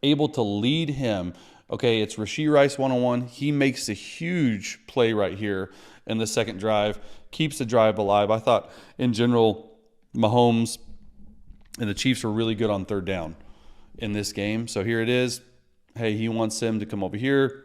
able to lead him. Okay, it's Rashee Rice one-on-one. He makes a huge play right here in the second drive, keeps the drive alive. I thought, in general, Mahomes and the Chiefs were really good on third down in this game. So here it is. Hey, he wants him to come over here.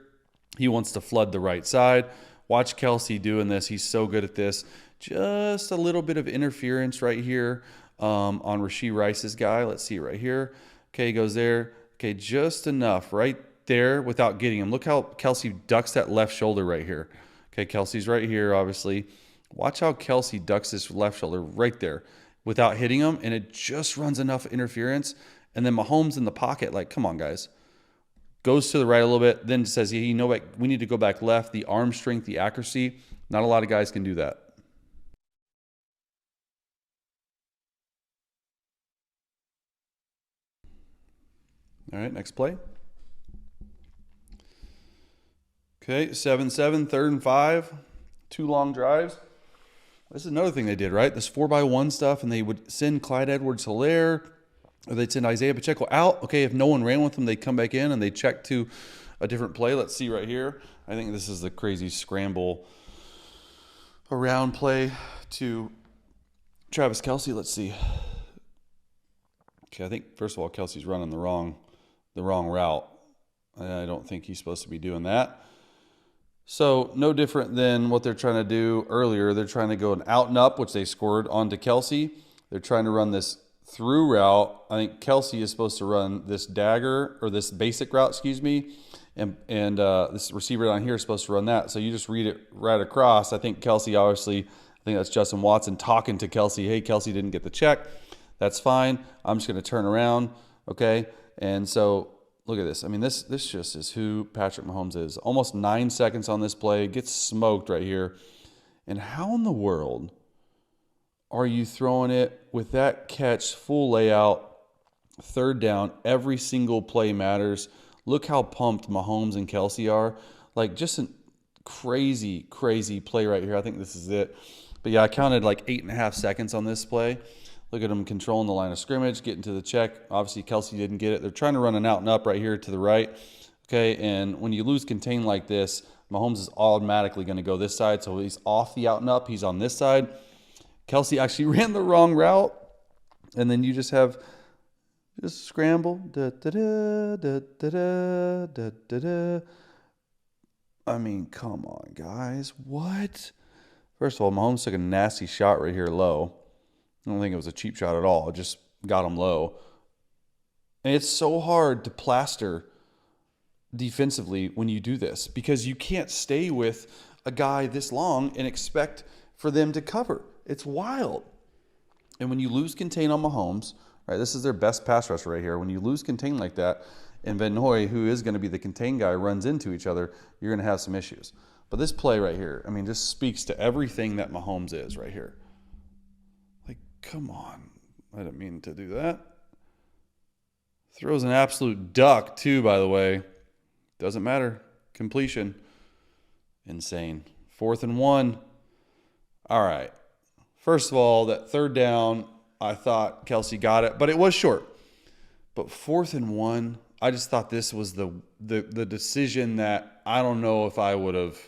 He wants to flood the right side. Watch Kelce doing this. He's so good at this. Just a little bit of interference right here on Rashee Rice's guy. Let's see right here. Okay, he goes there. Okay, just enough right there without getting him. Look how Kelce ducks that left shoulder right here. Okay, Kelce's right here, obviously. Watch how Kelce ducks this left shoulder right there without hitting him, and it just runs enough interference. And then Mahomes in the pocket, like, come on, guys. Goes to the right a little bit, then says, you know what, we need to go back left. The arm strength, the accuracy, not a lot of guys can do that. All right, next play. Okay, 7-7, 3rd and 5, 2 long drives. This is another thing they did, right? This 4x1 stuff, and they would send Clyde Edwards-Helaire, or they'd send Isaiah Pacheco out. Okay, if no one ran with them, they'd come back in and they'd check to a different play. Let's see right here. I think this is the crazy scramble around play to Travis Kelce. Let's see. Okay, I think, first of all, Kelce's running the wrong route. I don't think he's supposed to be doing that. So no different than what they're trying to do earlier. They're trying to go an out and up, which they scored onto Kelce. They're trying to run this through route. I think Kelce is supposed to run this dagger, or this basic route, excuse me, and this receiver down here is supposed to run that. So you just read it right across. I think Kelce, obviously, I think that's Justin Watson talking to Kelce. Hey, Kelce didn't get the check. That's fine. I'm just going to turn around, okay? And so look at this. I mean, this just is who Patrick Mahomes is. Almost 9 seconds on this play. Gets smoked right here. And how in the world are you throwing it with that catch, full layout, 3rd down? Every single play matters. Look how pumped Mahomes and Kelce are. Like, just a crazy, crazy play right here. I think this is it. But yeah, I counted like 8.5 seconds on this play. Look at them controlling the line of scrimmage, getting to the check. Obviously, Kelce didn't get it. They're trying to run an out and up right here to the right. Okay, and when you lose contain like this, Mahomes is automatically going to go this side. So he's off the out and up. He's on this side. Kelce actually ran the wrong route. And then you just have scramble. Da, da, da, da, da, da, da, da, da. I mean, come on, guys. What? First of all, Mahomes took a nasty shot right here low. I don't think it was a cheap shot at all. It just got him low. And it's so hard to plaster defensively when you do this, because you can't stay with a guy this long and expect for them to cover. It's wild. And when you lose contain on Mahomes, right, this is their best pass rusher right here. When you lose contain like that, and Van Noy, who is going to be the contain guy, runs into each other, you're going to have some issues. But this play right here, I mean, just speaks to everything that Mahomes is right here. Like, come on. I didn't mean to do that. Throws an absolute duck, too, by the way. Doesn't matter. Completion. Insane. 4th and 1. All right. First of all, that 3rd down, I thought Kelce got it, but it was short. But 4th and 1, I just thought this was the decision that I don't know if I would have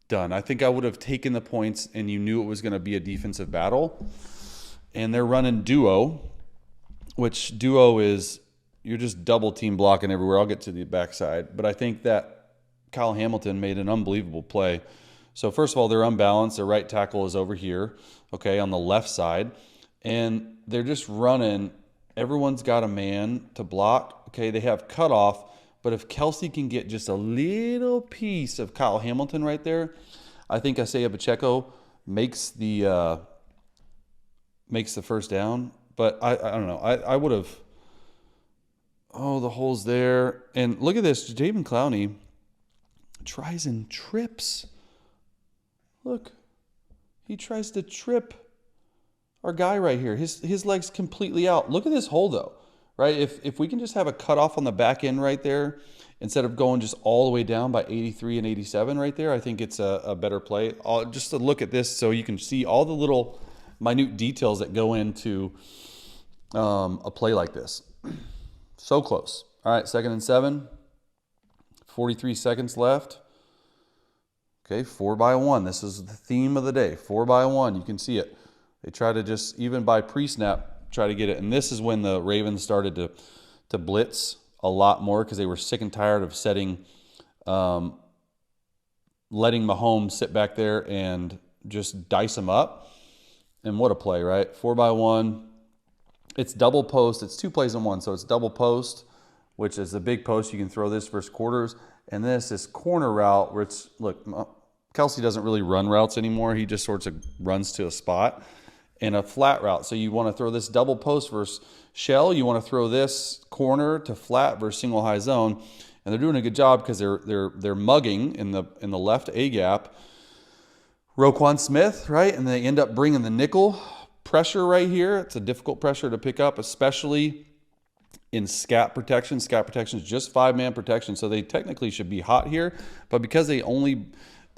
done. I think I would have taken the points, and you knew it was going to be a defensive battle. And they're running duo, which duo is you're just double team blocking everywhere. I'll get to the backside. But I think that Kyle Hamilton made an unbelievable play. So first of all, they're unbalanced. Their right tackle is over here, okay, on the left side. And they're just running. Everyone's got a man to block. Okay, they have cutoff. But if Kelce can get just a little piece of Kyle Hamilton right there, I think Isaiah Pacheco makes the first down. But I don't know. I would have. Oh, the hole's there. And look at this. Jadeveon Clowney tries and trips. Look. He tries to trip our guy right here. His leg's completely out. Look at this hole, though. Right? If we can just have a cutoff on the back end right there, instead of going just all the way down by 83 and 87 right there, I think it's a better play. Just to look at this so you can see all the little minute details that go into a play like this. So close. All right, 2nd and 7. 43 seconds left. Okay, 4-by-1. This is the theme of the day. 4-by-1. You can see it. They try to just, even by pre-snap, try to get it. And this is when the Ravens started to blitz a lot more because they were sick and tired of letting Mahomes sit back there and just dice him up. And what a play, right? 4-by-1. It's double post. It's 2 plays in one. So it's double post, which is the big post. You can throw this versus quarters. And this corner route where it's, look, Kelce doesn't really run routes anymore. He just sort of runs to a spot. And a flat route. So you want to throw this double post versus shell. You want to throw this corner to flat versus single high zone. And they're doing a good job because they're mugging in the left A gap. Roquan Smith, right? And they end up bringing the nickel pressure right here. It's a difficult pressure to pick up, especially in scat protection. Scat protection is just 5-man protection, so they technically should be hot here. But because they only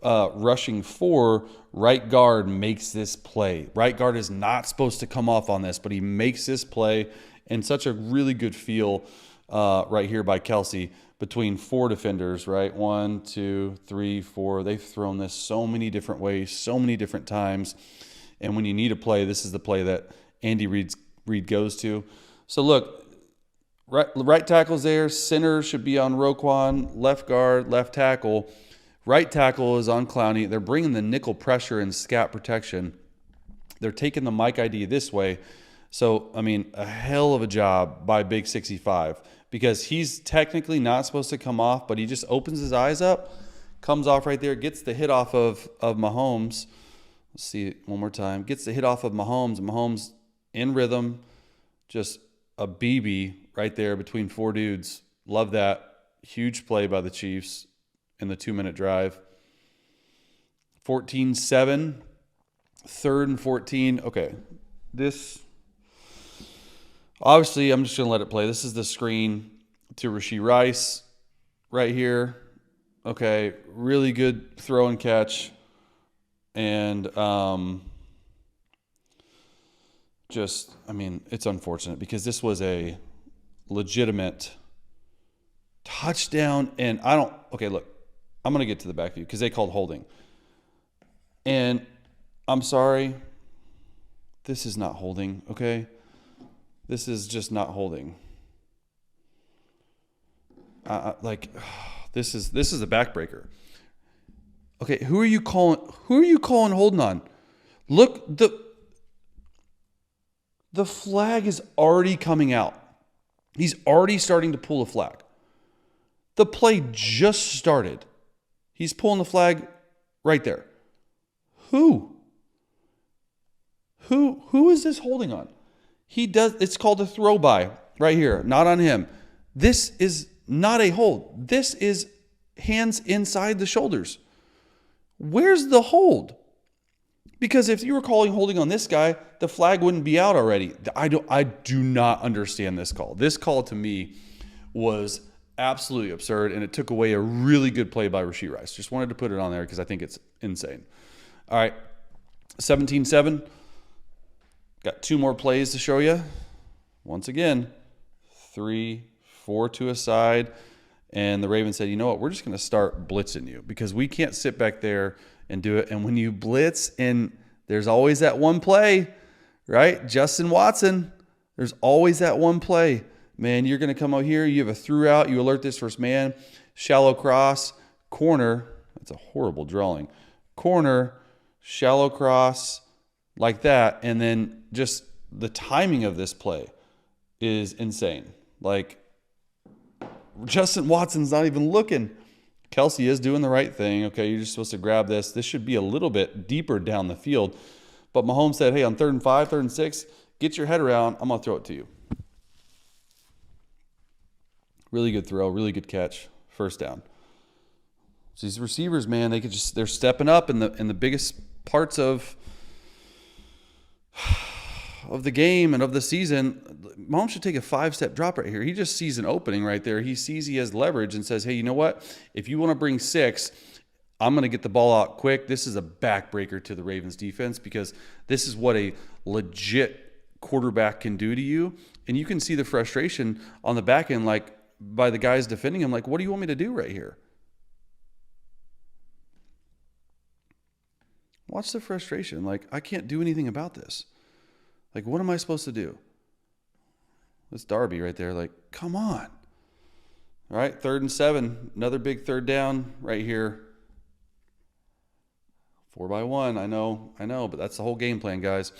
rushing 4, right guard makes this play. Right guard is not supposed to come off on this, but he makes this play. And such a really good feel right here by Kelce between 4 defenders, right? 1, 2, 3, 4. They've thrown this so many different ways, so many different times. And when you need a play, this is the play that Andy Reid goes to. So look, right tackle's there. Center should be on Roquan. Left guard, left tackle. Right tackle is on Clowney. They're bringing the nickel pressure and scat protection. They're taking the Mike ID this way. So, I mean, a hell of a job by Big 65 because he's technically not supposed to come off, but he just opens his eyes up, comes off right there, gets the hit off of Mahomes. Let's see it one more time. Gets the hit off of Mahomes. Mahomes in rhythm. Just a BB right there between 4 dudes. Love that. Huge play by the Chiefs in the 2-minute drive. 14-7. 3rd and 14. Okay. This, obviously, I'm just going to let it play. This is the screen to Rashee Rice right here. Okay. Really good throw and catch. And it's unfortunate because this was a legitimate touchdown. And look, I'm going to get to the back view because they called holding. And I'm sorry, this is not holding, okay? This is just not holding. This is a backbreaker. Okay, who are you calling holding on? Look, the flag is already coming out. He's already starting to pull a flag. The play just started. He's pulling the flag right there. Who is this holding on? It's called a throw by right here, not on him. This is not a hold. This is hands inside the shoulders. Where's the hold? Because if you were calling holding on this guy, the flag wouldn't be out already. I do not understand this call. This call to me was absolutely absurd, and it took away a really good play by Rashee Rice. Just wanted to put it on there because I think it's insane. All right, 17-7. Got 2 more plays to show you. Once again, 3, 4 to a side. And the Ravens said, you know what, we're just going to start blitzing you because we can't sit back there and do it. And when you blitz, and there's always that one play, right? Justin Watson, there's always that one play. Man, you're going to come out here, you have a through out, you alert this first man, shallow cross, corner. That's a horrible drawing. Corner, shallow cross, like that. And then just the timing of this play is insane. Like, Justin Watson's not even looking. Kelce is doing the right thing. Okay, you're just supposed to grab this. This should be a little bit deeper down the field. But Mahomes said, hey, on 3rd and 5, 3rd and 6, get your head around. I'm going to throw it to you. Really good throw, really good catch. First down. So these receivers, man, they're stepping up in the biggest parts of the game and of the season. Mahomes should take a 5-step drop right here. He just sees an opening right there. He sees he has leverage and says, hey, you know what? If you want to bring 6, I'm going to get the ball out quick. This is a backbreaker to the Ravens defense because this is what a legit quarterback can do to you. And you can see the frustration on the back end, like by the guys defending him. Like, what do you want me to do right here? Watch the frustration. Like, I can't do anything about this. Like, what am I supposed to do? That's Darby right there. Like, come on. All right, 3rd and 7. Another big 3rd down right here. 4-by-1. I know, but that's the whole game plan, guys.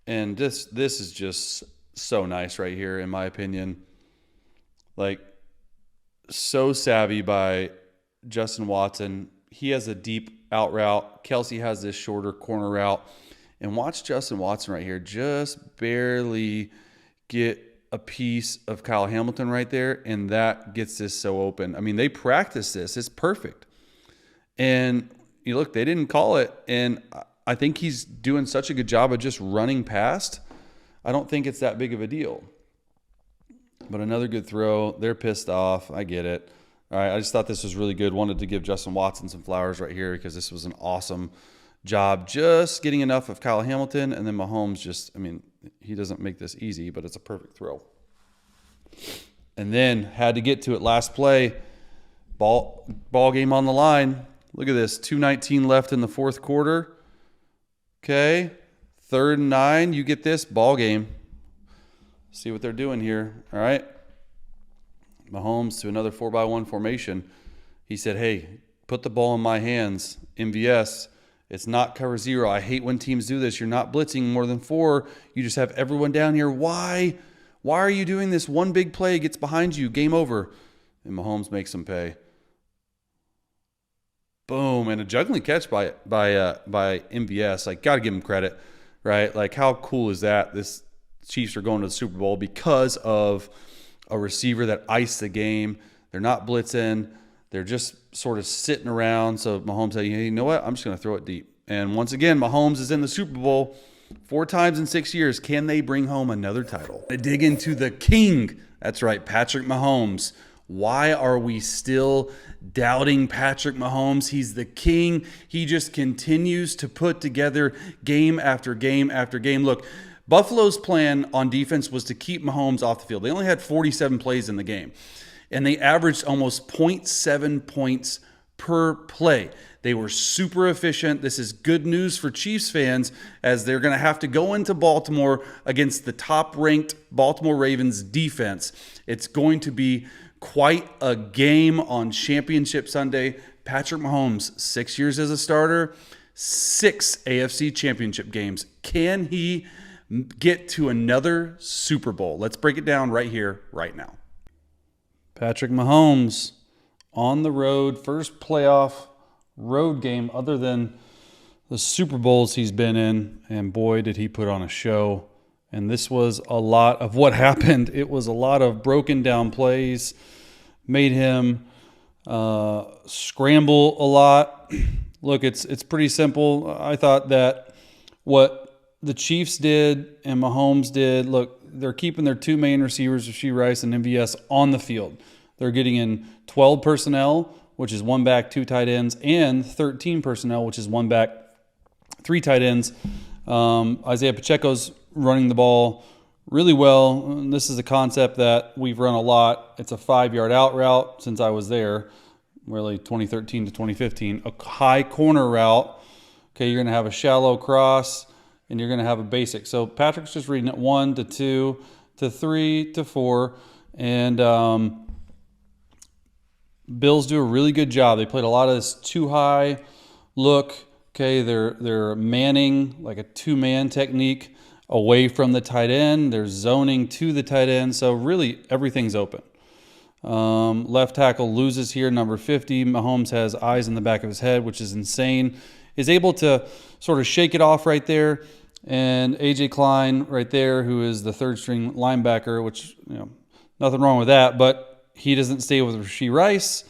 And this is just so nice right here, in my opinion. Like, so savvy by Justin Watson. He has a deep out route. Kelce has this shorter corner route. And watch Justin Watson right here just barely get a piece of Kyle Hamilton right there, and that gets this so open. I mean, they practice this. It's perfect. And you look, they didn't call it, and I think he's doing such a good job of just running past. I don't think it's that big of a deal. But another good throw. They're pissed off. I get it. All right, I just thought this was really good. Wanted to give Justin Watson some flowers right here because this was an awesome job just getting enough of Kyle Hamilton. And then Mahomes just, I mean, he doesn't make this easy, but it's a perfect throw. And then had to get to it last play. Ball game on the line. Look at this, 2:19 left in the 4th quarter. Okay, 3rd and 9, you get this, ball game. See what they're doing here, all right? Mahomes to another 4-by-1 formation. He said, hey, put the ball in my hands, MVS. It's not cover 0. I hate when teams do this. You're not blitzing more than 4. You just have everyone down here. Why? Why are you doing this? One big play gets behind you. Game over. And Mahomes makes them pay. Boom. And a juggling catch by MVS. Like, got to give him credit, right? Like, how cool is that? This Chiefs are going to the Super Bowl because of a receiver that iced the game. They're not blitzing. They're just sort of sitting around. So Mahomes said, hey, you know what? I'm just going to throw it deep. And once again, Mahomes is in the Super Bowl 4 times in 6 years. Can they bring home another title? They dig into the king. That's right, Patrick Mahomes. Why are we still doubting Patrick Mahomes? He's the king. He just continues to put together game after game after game. Look, Buffalo's plan on defense was to keep Mahomes off the field. They only had 47 plays in the game, and they averaged almost 0.7 points per play. They were super efficient. This is good news for Chiefs fans as they're going to have to go into Baltimore against the top-ranked Baltimore Ravens defense. It's going to be quite a game on Championship Sunday. Patrick Mahomes, 6 years as a starter, 6 AFC Championship games. Can he get to another Super Bowl? Let's break it down right here, right now. Patrick Mahomes on the road, first playoff road game other than the Super Bowls he's been in, and boy, did he put on a show. And this was a lot of what happened. It was a lot of broken down plays, made him scramble a lot. Look, it's pretty simple. I thought that what the Chiefs did and Mahomes did, look, they're keeping their two main receivers, Rashee Rice and MVS, on the field. They're getting in 12 personnel, which is one back, two tight ends, and 13 personnel, which is one back, three tight ends. Isaiah Pacheco's running the ball really well. And this is a concept that we've run a lot. It's a 5-yard out route since I was there, really 2013 to 2015. A high corner route. Okay, you're going to have a shallow cross, and you're going to have a basic. So Patrick's just reading it 1 to 2 to 3 to 4. And Bills do a really good job. They played a lot of this too high look. Okay, they're manning like a two-man technique away from the tight end. They're zoning to the tight end. So really everything's open. Left tackle loses here, number 50. Mahomes has eyes in the back of his head, which is insane. Is able to sort of shake it off right there. And A.J. Klein right there, who is the third-string linebacker, which, nothing wrong with that, but he doesn't stay with Rashee Rice.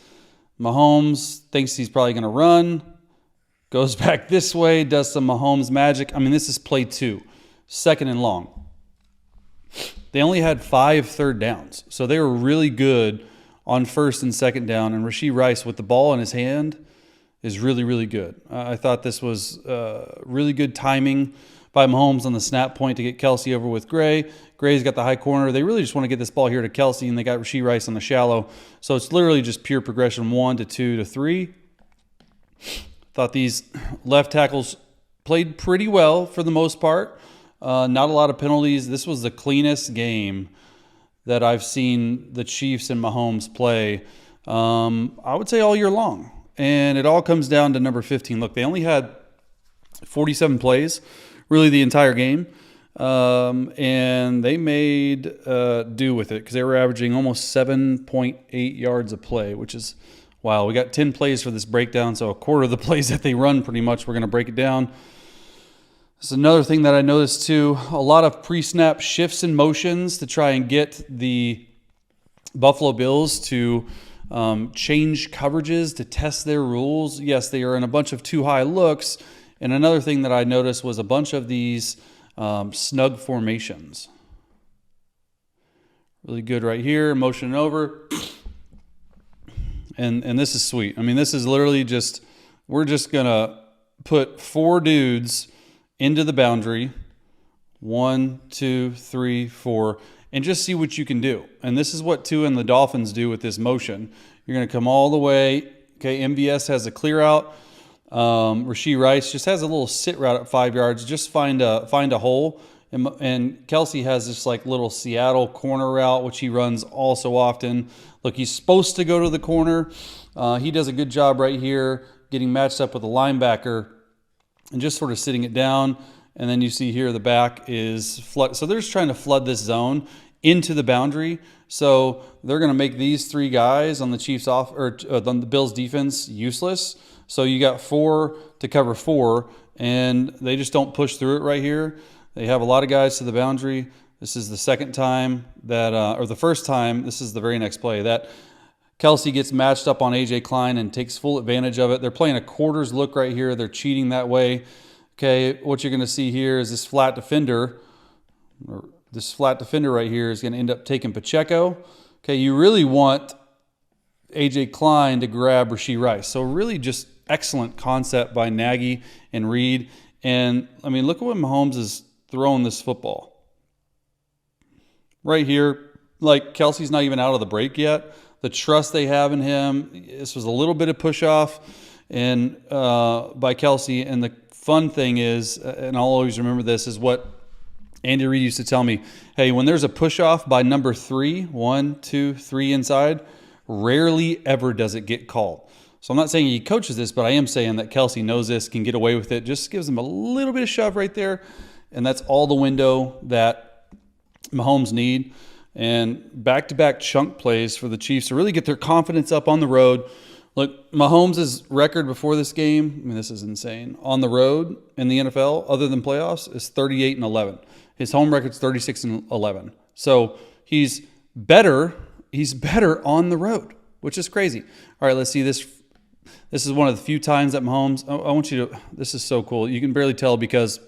Mahomes thinks he's probably going to run. Goes back this way, does some Mahomes magic. I mean, this is play 2, second and long. They only had 5 third downs, so they were really good on first and second down. And Rashee Rice, with the ball in his hand, is really, really good. I thought this was really good timing by Mahomes on the snap point to get Kelce over with Gray. Gray's got the high corner. They really just want to get this ball here to Kelce, and they got Rashee Rice on the shallow. So it's literally just pure progression, 1 to 2 to 3. Thought these left tackles played pretty well for the most part. Not a lot of penalties. This was the cleanest game that I've seen the Chiefs and Mahomes play, I would say, all year long. And it all comes down to number 15. Look, they only had 47 plays, really the entire game. And they made do with it because they were averaging almost 7.8 yards a play, which is, wow. We got 10 plays for this breakdown, so a quarter of the plays that they run pretty much, we're going to break it down. This is another thing that I noticed too, a lot of pre-snap shifts and motions to try and get the Buffalo Bills to change coverages to test their rules. Yes, they are in a bunch of too high looks. And another thing that I noticed was a bunch of these snug formations. Really good right here, motion over. And this is sweet. I mean, this is literally just, we're just going to put 4 dudes into the boundary. 1, 2, 3, 4. And just see what you can do. And this is what Tua and the Dolphins do with this motion. You're going to come all the way. Okay, MVS has a clear out. Rashee Rice just has a little sit route at 5 yards. Just find a hole. And Kelce has this like little Seattle corner route, which he runs all so often. Look, he's supposed to go to the corner. He does a good job right here getting matched up with a linebacker and just sort of sitting it down. And then you see here the back is flood. So they're just trying to flood this zone into the boundary. So they're going to make these 3 guys on the Chiefs on the Bills defense useless. So you got 4 to cover 4, and they just don't push through it right here. They have a lot of guys to the boundary. This is the second time that, or the first time, this is the very next play, that Kelce gets matched up on A.J. Klein and takes full advantage of it. They're playing a quarters look right here. They're cheating that way. Okay, what you're going to see here is this flat defender. This flat defender right here is going to end up taking Pacheco. Okay, you really want A.J. Klein to grab Rashee Rice. So really just excellent concept by Nagy and Reed. And, I mean, look at what Mahomes is throwing this football. Right here, like Kelce's not even out of the break yet. The trust they have in him. This was a little bit of push-off and by Kelce. And the fun thing is, and I'll always remember this, is what Andy Reid used to tell me. Hey, when there's a push-off by number 3, 1, 2, 3 inside, rarely ever does it get called. So I'm not saying he coaches this, but I am saying that Kelce knows this, can get away with it. Just gives him a little bit of shove right there. And that's all the window that Mahomes need. And back-to-back chunk plays for the Chiefs to really get their confidence up on the road. Look, Mahomes' record before this game, I mean, this is insane. On the road in the NFL, other than playoffs, is 38-11. His home record's 36-11. So he's better on the road, which is crazy. All right, let's see this This is one of the few times that Mahomes, I want you to, this is so cool. You can barely tell because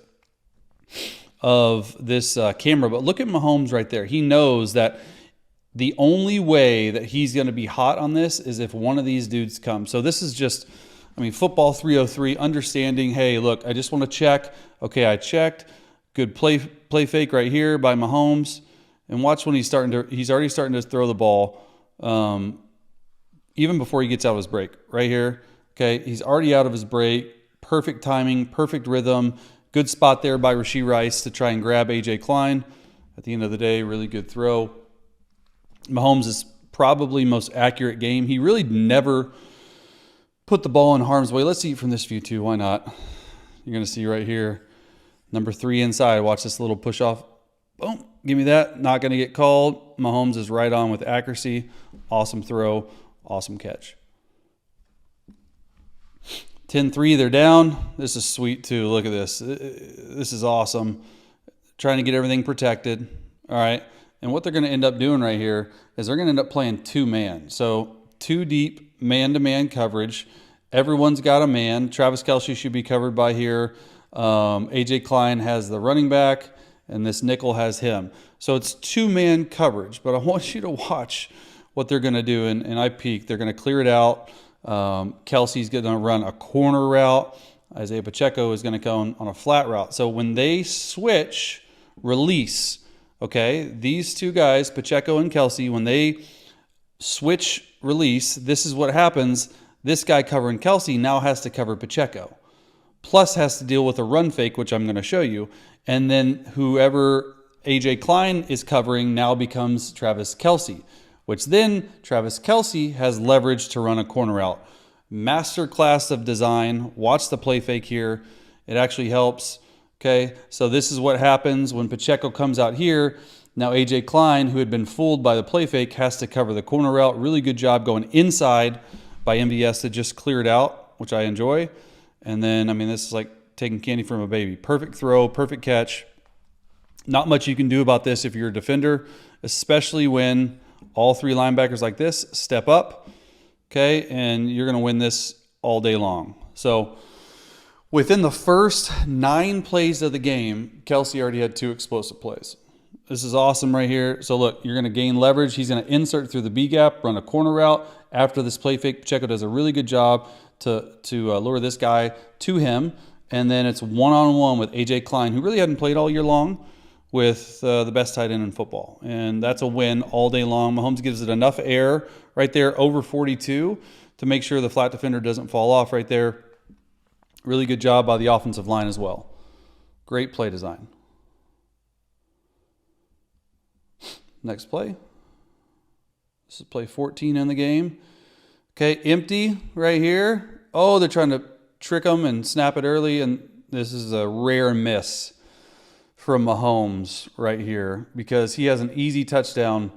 of this camera, but look at Mahomes right there. He knows that the only way that he's going to be hot on this is if one of these dudes comes. So this is just, I mean, football 303, understanding, hey, look, I just want to check. Okay, I checked. Good play fake right here by Mahomes. And watch when he's already starting to throw the ball, even before he gets out of his break. Right here, okay, he's already out of his break. Perfect timing, perfect rhythm. Good spot there by Rashee Rice to try and grab A.J. Klein. At the end of the day, really good throw. Mahomes is probably most accurate game. He really never put the ball in harm's way. Let's see it from this view too. Why not? You're going to see right here, number 3 inside. Watch this little push off. Boom. Give me that. Not going to get called. Mahomes is right on with accuracy. Awesome throw. Awesome catch. 10-3, they're down. This is sweet too. Look at this. This is awesome. Trying to get everything protected. All right. And what they're going to end up doing right here is they're going to end up playing 2-man. So 2 deep man-to-man coverage. Everyone's got a man. Travis Kelce should be covered by here. A.J. Klein has the running back, and this nickel has him. So it's 2-man coverage. But I want you to watch what they're going to do. And I peeked. They're going to clear it out. Kelce's going to run a corner route. Isaiah Pacheco is going to go on a flat route. So when they switch, release, okay, these two guys, Pacheco and Kelce, when they switch release, this is what happens. This guy covering Kelce now has to cover Pacheco, plus has to deal with a run fake, which I'm going to show you. And then whoever A.J. Klein is covering now becomes Travis Kelce, which then Travis Kelce has leverage to run a corner route. Master class of design. Watch the play fake here. It actually helps. Okay, so this is what happens when Pacheco comes out here. Now A.J. Klein, who had been fooled by the play fake, has to cover the corner route. Really good job going inside by MVS to just clear it out, which I enjoy. And then, I mean, this is like taking candy from a baby. Perfect throw, perfect catch. Not much you can do about this if you're a defender, especially when all 3 linebackers like this step up, okay, and you're going to win this all day long. So within the first 9 plays of the game, Kelce already had 2 explosive plays. This is awesome right here. So look, you're going to gain leverage. He's going to insert through the B gap, run a corner route. After this play fake, Pacheco does a really good job to lure this guy to him. And then it's one-on-one with A.J. Klein, who really hadn't played all year long, with the best tight end in football. And that's a win all day long. Mahomes gives it enough air right there, over 42, to make sure the flat defender doesn't fall off right there. Really good job by the offensive line as well. Great play design. Next play. This is play 14 in the game. Okay, empty right here. Oh, they're trying to trick them and snap it early, and this is a rare miss from Mahomes right here because he has an easy touchdown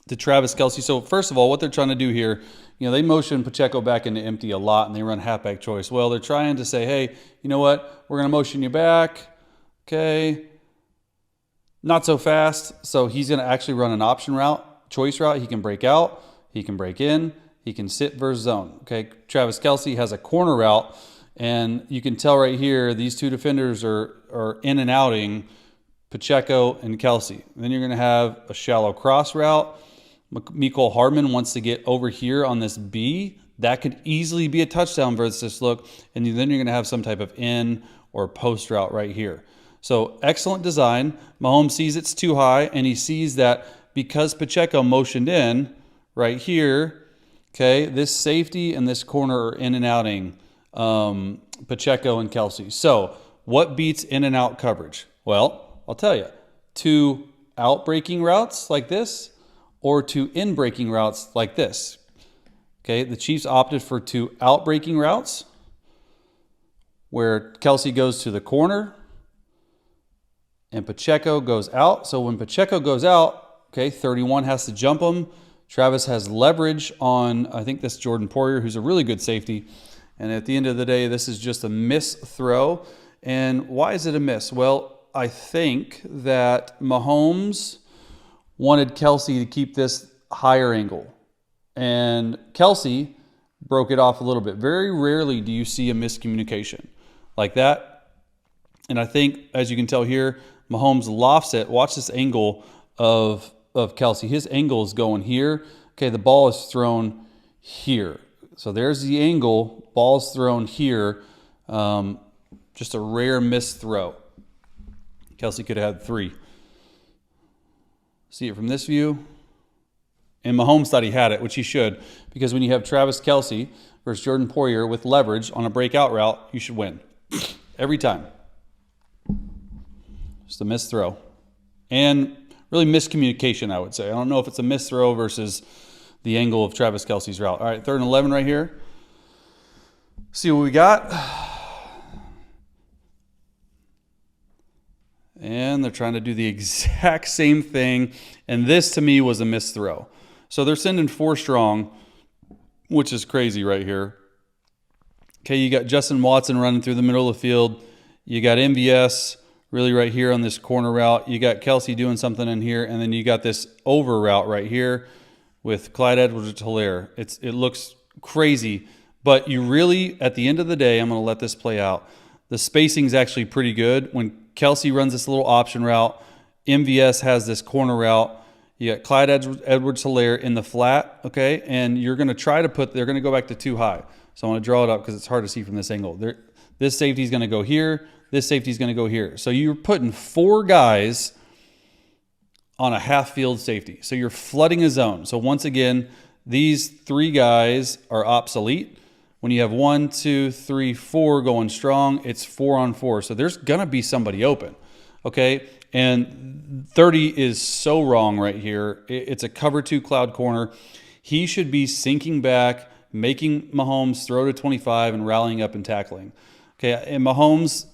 to Travis Kelce. So first of all, what they're trying to do here, you know, they motion Pacheco back into empty a lot and they run halfback choice. Well, they're trying to say, hey, you know what? We're going to motion you back. Okay. Not so fast. So he's going to actually run an option route, choice route. He can break out. He can break in. He can sit versus zone. Okay. Travis Kelce has a corner route. And you can tell right here, these 2 defenders are in and outing Pacheco and Kelce. Then you're going to have a shallow cross route. Mecole Hardman wants to get over here on this B. That could easily be a touchdown versus this look. And then you're going to have some type of in or post route right here. So excellent design. Mahomes sees it's too high, and he sees that because Pacheco motioned in right here, okay, this safety and this corner are in and outing Pacheco and Kelce. So what beats in and out coverage? Well, I'll tell you, 2 out breaking routes like this or 2 in breaking routes like this. Okay, the Chiefs opted for 2 out breaking routes where Kelce goes to the corner and Pacheco goes out. So when Pacheco goes out, okay, 31 has to jump him. Travis has leverage on, I think this Jordan Poyer, who's a really good safety. And at the end of the day, this is just a miss throw. And why is it a miss? Well, I think that Mahomes wanted Kelce to keep this higher angle. And Kelce broke it off a little bit. Very rarely do you see a miscommunication like that. And I think, as you can tell here, Mahomes lofts it. Watch this angle of Kelce. His angle is going here. Okay, the ball is thrown here. So there's the angle. Ball's thrown here. Just a rare missed throw. Kelce could have had 3. See it from this view. And Mahomes thought he had it, which he should, because when you have Travis Kelce versus Jordan Poyer with leverage on a breakout route, you should win. Every time. Just a missed throw. And really miscommunication, I would say. I don't know if it's a missed throw versus the angle of Travis Kelce's route. All right, 3rd and 11 right here. See what we got. And they're trying to do the exact same thing. And this, to me, was a missed throw. So they're sending 4 strong, which is crazy right here. Okay, you got Justin Watson running through the middle of the field. You got MVS really right here on this corner route. You got Kelce doing something in here. And then you got this over route right here with Clyde Edwards-Helaire. It looks crazy. But you really, at the end of the day, I'm going to let this play out. The spacing is actually pretty good. When Kelce runs this little option route, MVS has this corner route. You got Clyde Edwards-Helaire in the flat, okay? And you're going to try to they're going to go back to too high. So I want to draw it up because it's hard to see from this angle. This safety is going to go here. This safety is going to go here. So you're putting 4 guys on a half-field safety. So you're flooding a zone. So once again, these 3 guys are obsolete. When you have 1, 2, 3, 4 going strong, it's 4 on 4. So there's going to be somebody open, okay? And 30 is so wrong right here. It's a cover 2 cloud corner. He should be sinking back, making Mahomes throw to 25 and rallying up and tackling. Okay, and Mahomes,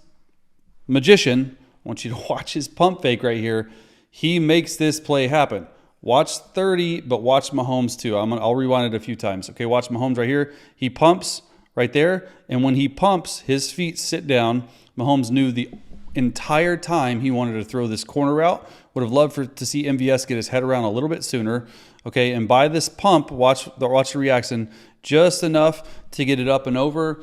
magician, I want you to watch his pump fake right here. He makes this play happen. Watch 30, but watch Mahomes too. I'll rewind it a few times. Okay, watch Mahomes right here. He pumps right there, and when he pumps, his feet sit down. Mahomes knew the entire time he wanted to throw this corner route. Would have loved to see MVS get his head around a little bit sooner. Okay, and by this pump, watch the reaction, just enough to get it up and over.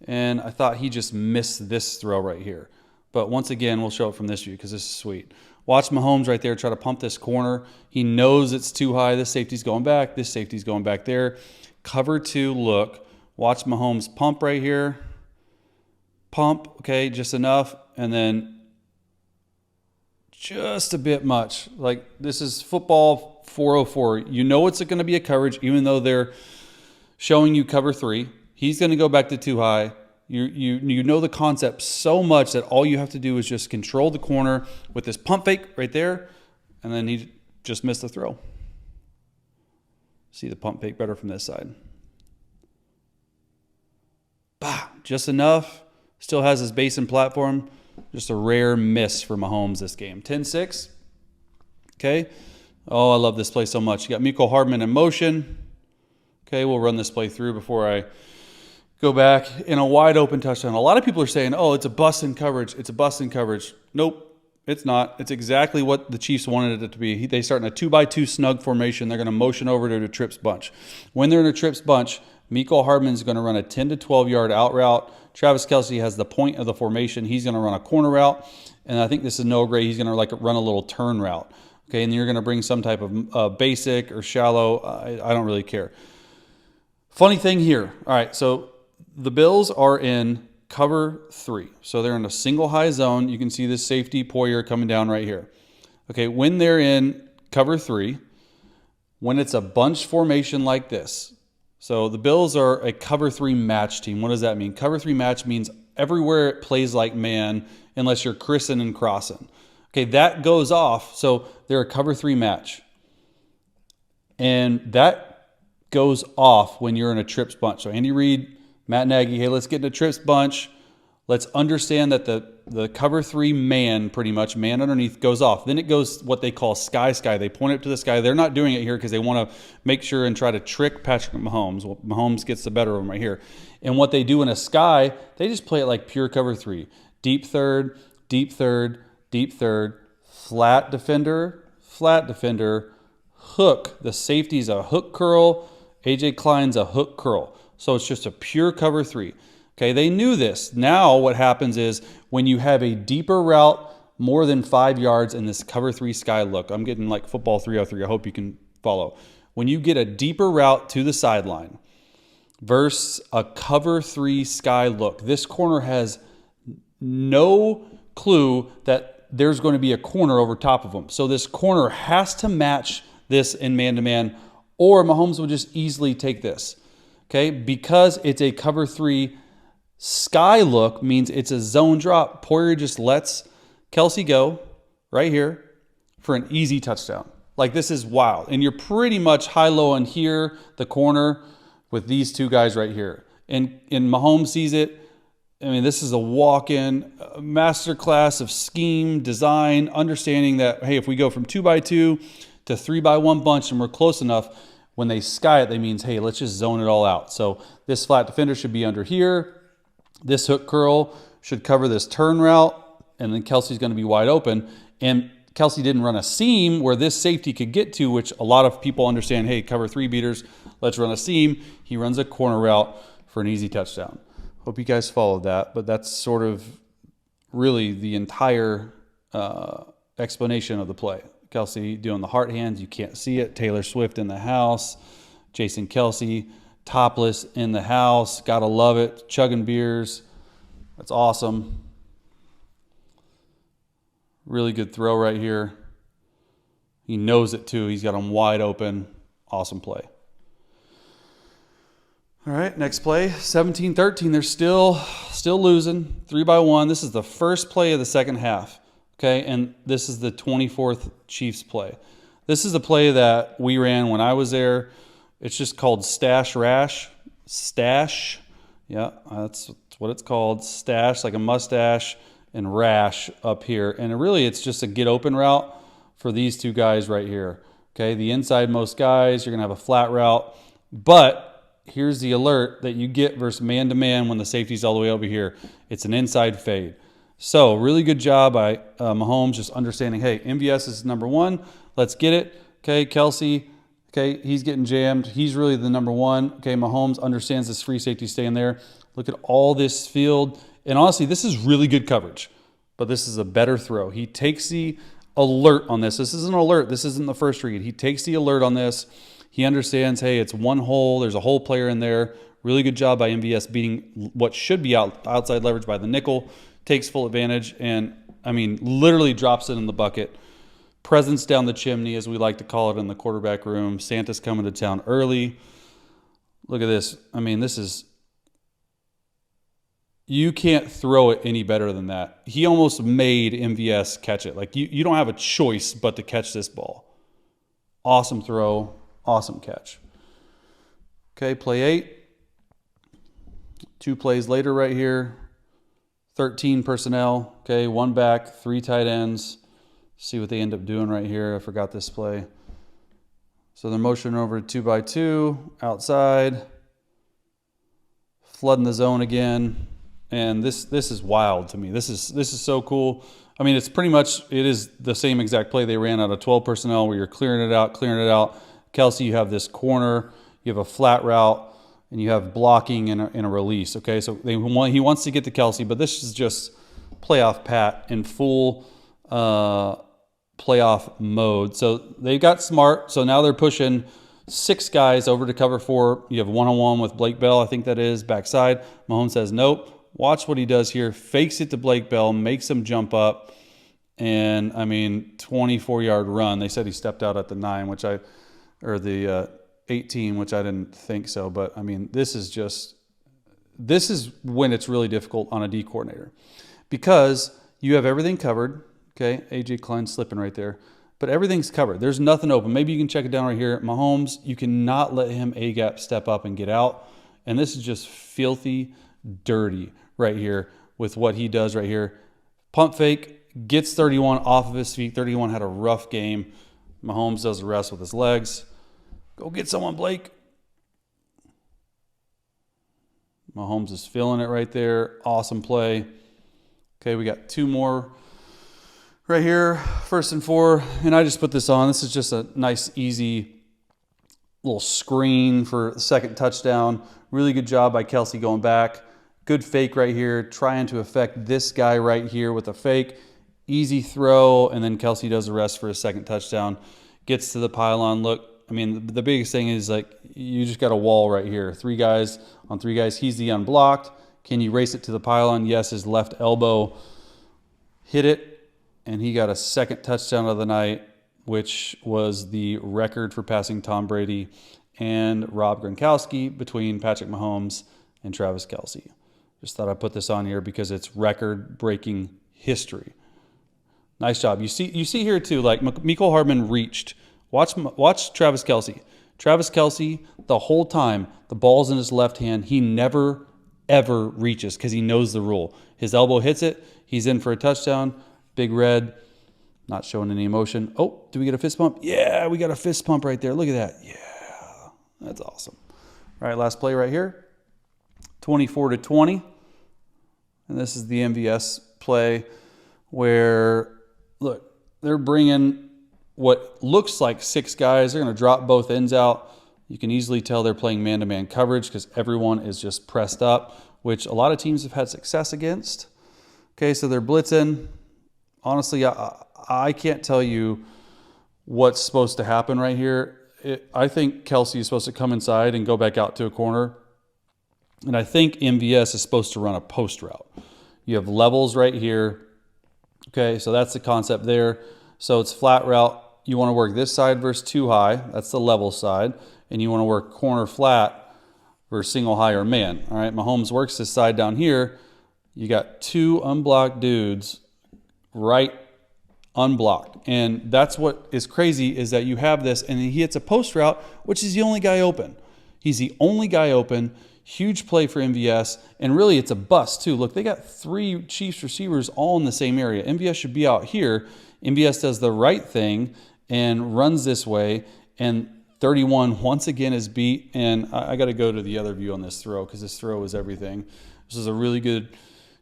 And I thought he just missed this throw right here. But once again, we'll show it from this view because this is sweet. Watch Mahomes right there try to pump this corner. He knows it's too high. This safety's going back. This safety's going back there. Cover 2, look. Watch Mahomes pump right here. Pump, okay, just enough. And then just a bit much. Like, this is football 404. You know it's going to be a coverage, even though they're showing you cover 3. He's going to go back to too high. You know the concept so much that all you have to do is just control the corner with this pump fake right there, and then he just missed the throw. See the pump fake better from this side. Bah, just enough. Still has his base and platform. Just a rare miss for Mahomes this game. 10-6. Okay. Oh, I love this play so much. You got Mecole Hardman in motion. Okay, we'll run this play through before I go back in a wide open touchdown. A lot of people are saying, oh, it's a bust in coverage. It's a bust in coverage. Nope, it's not. It's exactly what the Chiefs wanted it to be. They start in a 2-by-2 snug formation. They're going to motion over to a trips bunch. When they're in a trips bunch, Mecole Hardman is going to run a 10 to 12 yard out route. Travis Kelce has the point of the formation. He's going to run a corner route. And I think this is no great. He's going to run a little turn route. Okay, and you're going to bring some type of basic or shallow. I don't really care. Funny thing here. All right, so the Bills are in cover 3. So they're in a single high zone. You can see this safety Poyer coming down right here. Okay, when they're in cover 3, when it's a bunch formation like this, so the Bills are a cover 3 match team. What does that mean? Cover 3 match means everywhere it plays like man unless you're Christen and crossing. Okay, that goes off. So they're a cover 3 match. And that goes off when you're in a trips bunch. So Andy Reid, Matt Nagy, hey, let's get in a trips bunch. Let's understand that the cover 3 man, pretty much, man underneath, goes off. Then it goes what they call sky. They point it to the sky. They're not doing it here because they want to make sure and try to trick Patrick Mahomes. Well, Mahomes gets the better of him right here. And what they do in a sky, they just play it like pure cover 3. Deep third, deep third, deep third, flat defender, hook. The safety's a hook curl. A.J. Klein's a hook curl. So it's just a pure cover 3. Okay, they knew this. Now what happens is when you have a deeper route, more than 5 yards in this cover 3 sky look. I'm getting like football 303. I hope you can follow. When you get a deeper route to the sideline versus a cover 3 sky look, this corner has no clue that there's going to be a corner over top of him. So this corner has to match this in man-to-man, or Mahomes will just easily take this. Okay, because it's a cover 3 sky look means it's a zone drop. Poyer just lets Kelce go right here for an easy touchdown. Like, this is wild. And you're pretty much high-low in here, the corner, with these two guys right here. And Mahomes sees it. I mean, this is a walk-in masterclass of scheme, design, understanding that, hey, if we go from 2x2 to 3x1 bunch and we're close enough, when they sky it, that means, hey, let's just zone it all out. So this flat defender should be under here. This hook curl should cover this turn route, and then Kelce's going to be wide open. And Kelce didn't run a seam where this safety could get to, which a lot of people understand, hey, cover 3 beaters, let's run a seam. He runs a corner route for an easy touchdown. Hope you guys followed that, but that's sort of really the entire explanation of the play. Kelce doing the heart hands, you can't see it. Taylor Swift in the house. Jason Kelce topless in the house. Gotta love it. Chugging beers. That's awesome. Really good throw right here. He knows it too. He's got him wide open. Awesome play. All right, next play, 17-13. They're still losing, 3-1. This is the first play of the second half, okay? And this is the 24th Chiefs play. This is the play that we ran when I was there. It's just called Stash Rash. Stash, yeah, that's what it's called. Stash, like a mustache, and rash up here. And really, it's just a get open route for these two guys right here, okay? The inside most guys, you're going to have a flat route, but here's the alert that you get versus man-to-man when the safety's all the way over here. It's an inside fade. So really good job by Mahomes just understanding, hey, MVS is number 1. Let's get it. Okay, Kelce, okay, he's getting jammed. He's really the number 1. Okay, Mahomes understands this free safety staying there. Look at all this field. And honestly, this is really good coverage, but this is a better throw. He takes the alert on this. This isn't an alert. This isn't the first read. He takes the alert on this. He understands, hey, it's one hole. There's a hole player in there. Really good job by MVS beating what should be outside leverage by the nickel. Takes full advantage and, I mean, literally drops it in the bucket. Presence down the chimney, as we like to call it in the quarterback room. Santa's coming to town early. Look at this. I mean, this is... You can't throw it any better than that. He almost made MVS catch it. Like, you don't have a choice but to catch this ball. Awesome throw. Awesome catch. Okay, play 8. 2 plays later right here. 13 personnel. Okay, 1 back, 3 tight ends. See what they end up doing right here. I forgot this play. So they're motioning over 2x2 outside. Flooding the zone again. And this is wild to me. This is so cool. I mean, it's pretty much, it is the same exact play they ran out of 12 personnel where you're clearing it out. Kelce, you have this corner, you have a flat route, and you have blocking and a release. Okay, so he wants to get to Kelce, but this is just playoff Pat in full playoff mode. So they got smart. So now they're pushing 6 guys over to cover 4. You have one-on-one with Blake Bell, I think that is, backside. Mahomes says, nope. Watch what he does here. Fakes it to Blake Bell, makes him jump up. And, I mean, 24-yard run. They said he stepped out at the 9, or the 18, which I didn't think so. But, I mean, this is when it's really difficult on a D coordinator. Because you have everything covered. Okay, A.J. Klein slipping right there. But everything's covered. There's nothing open. Maybe you can check it down right here. Mahomes, you cannot let him A-gap step up and get out. And this is just filthy dirty right here with what he does right here. Pump fake, gets 31 off of his feet. 31 had a rough game. Mahomes does the rest with his legs. Go get someone, Blake. Mahomes is feeling it right there. Awesome play. Okay, we got 2 more right here. 1st and 4. And I just put this on. This is just a nice, easy little screen for the second touchdown. Really good job by Kelce going back. Good fake right here, trying to affect this guy right here with a fake. Easy throw, and then Kelce does the rest for a second touchdown. Gets to the pylon. Look, I mean, the biggest thing is, like, you just got a wall right here. 3 guys on 3 guys. He's the unblocked. Can you race it to the pylon? Yes, his left elbow hit it, and he got a second touchdown of the night, which was the record for passing Tom Brady and Rob Gronkowski between Patrick Mahomes and Travis Kelce. Just thought I'd put this on here because it's record-breaking history. Nice job. You see here too, like Mecole Hardman reached. Watch Travis Kelce. Travis Kelce, the whole time, the ball's in his left hand. He never, ever reaches because he knows the rule. His elbow hits it. He's in for a touchdown. Big Red, not showing any emotion. Oh, do we get a fist pump? Yeah, we got a fist pump right there. Look at that. Yeah, that's awesome. All right, last play right here. 24-20. And this is the MVS play where, look, they're bringing what looks like 6 guys. They're going to drop both ends out. You can easily tell they're playing man-to-man coverage because everyone is just pressed up, which a lot of teams have had success against. Okay, so they're blitzing. Honestly, I can't tell you what's supposed to happen right here. I think Kelce is supposed to come inside and go back out to a corner. And I think MVS is supposed to run a post route. You have levels right here. Okay, so that's the concept there. So it's flat route. You want to work this side versus 2 high. That's the level side. And you want to work corner flat versus single high or man. All right, Mahomes works this side down here. You got 2 unblocked dudes right unblocked. And that's what is crazy is that you have this and he hits a post route, which is the only guy open. He's the only guy open. Huge play for MVS, and really it's a bust too. Look, they got 3 Chiefs receivers all in the same area. MVS should be out here. MVS does the right thing and runs this way, and 31 once again is beat. And I got to go to the other view on this throw because this throw is everything. This is a really good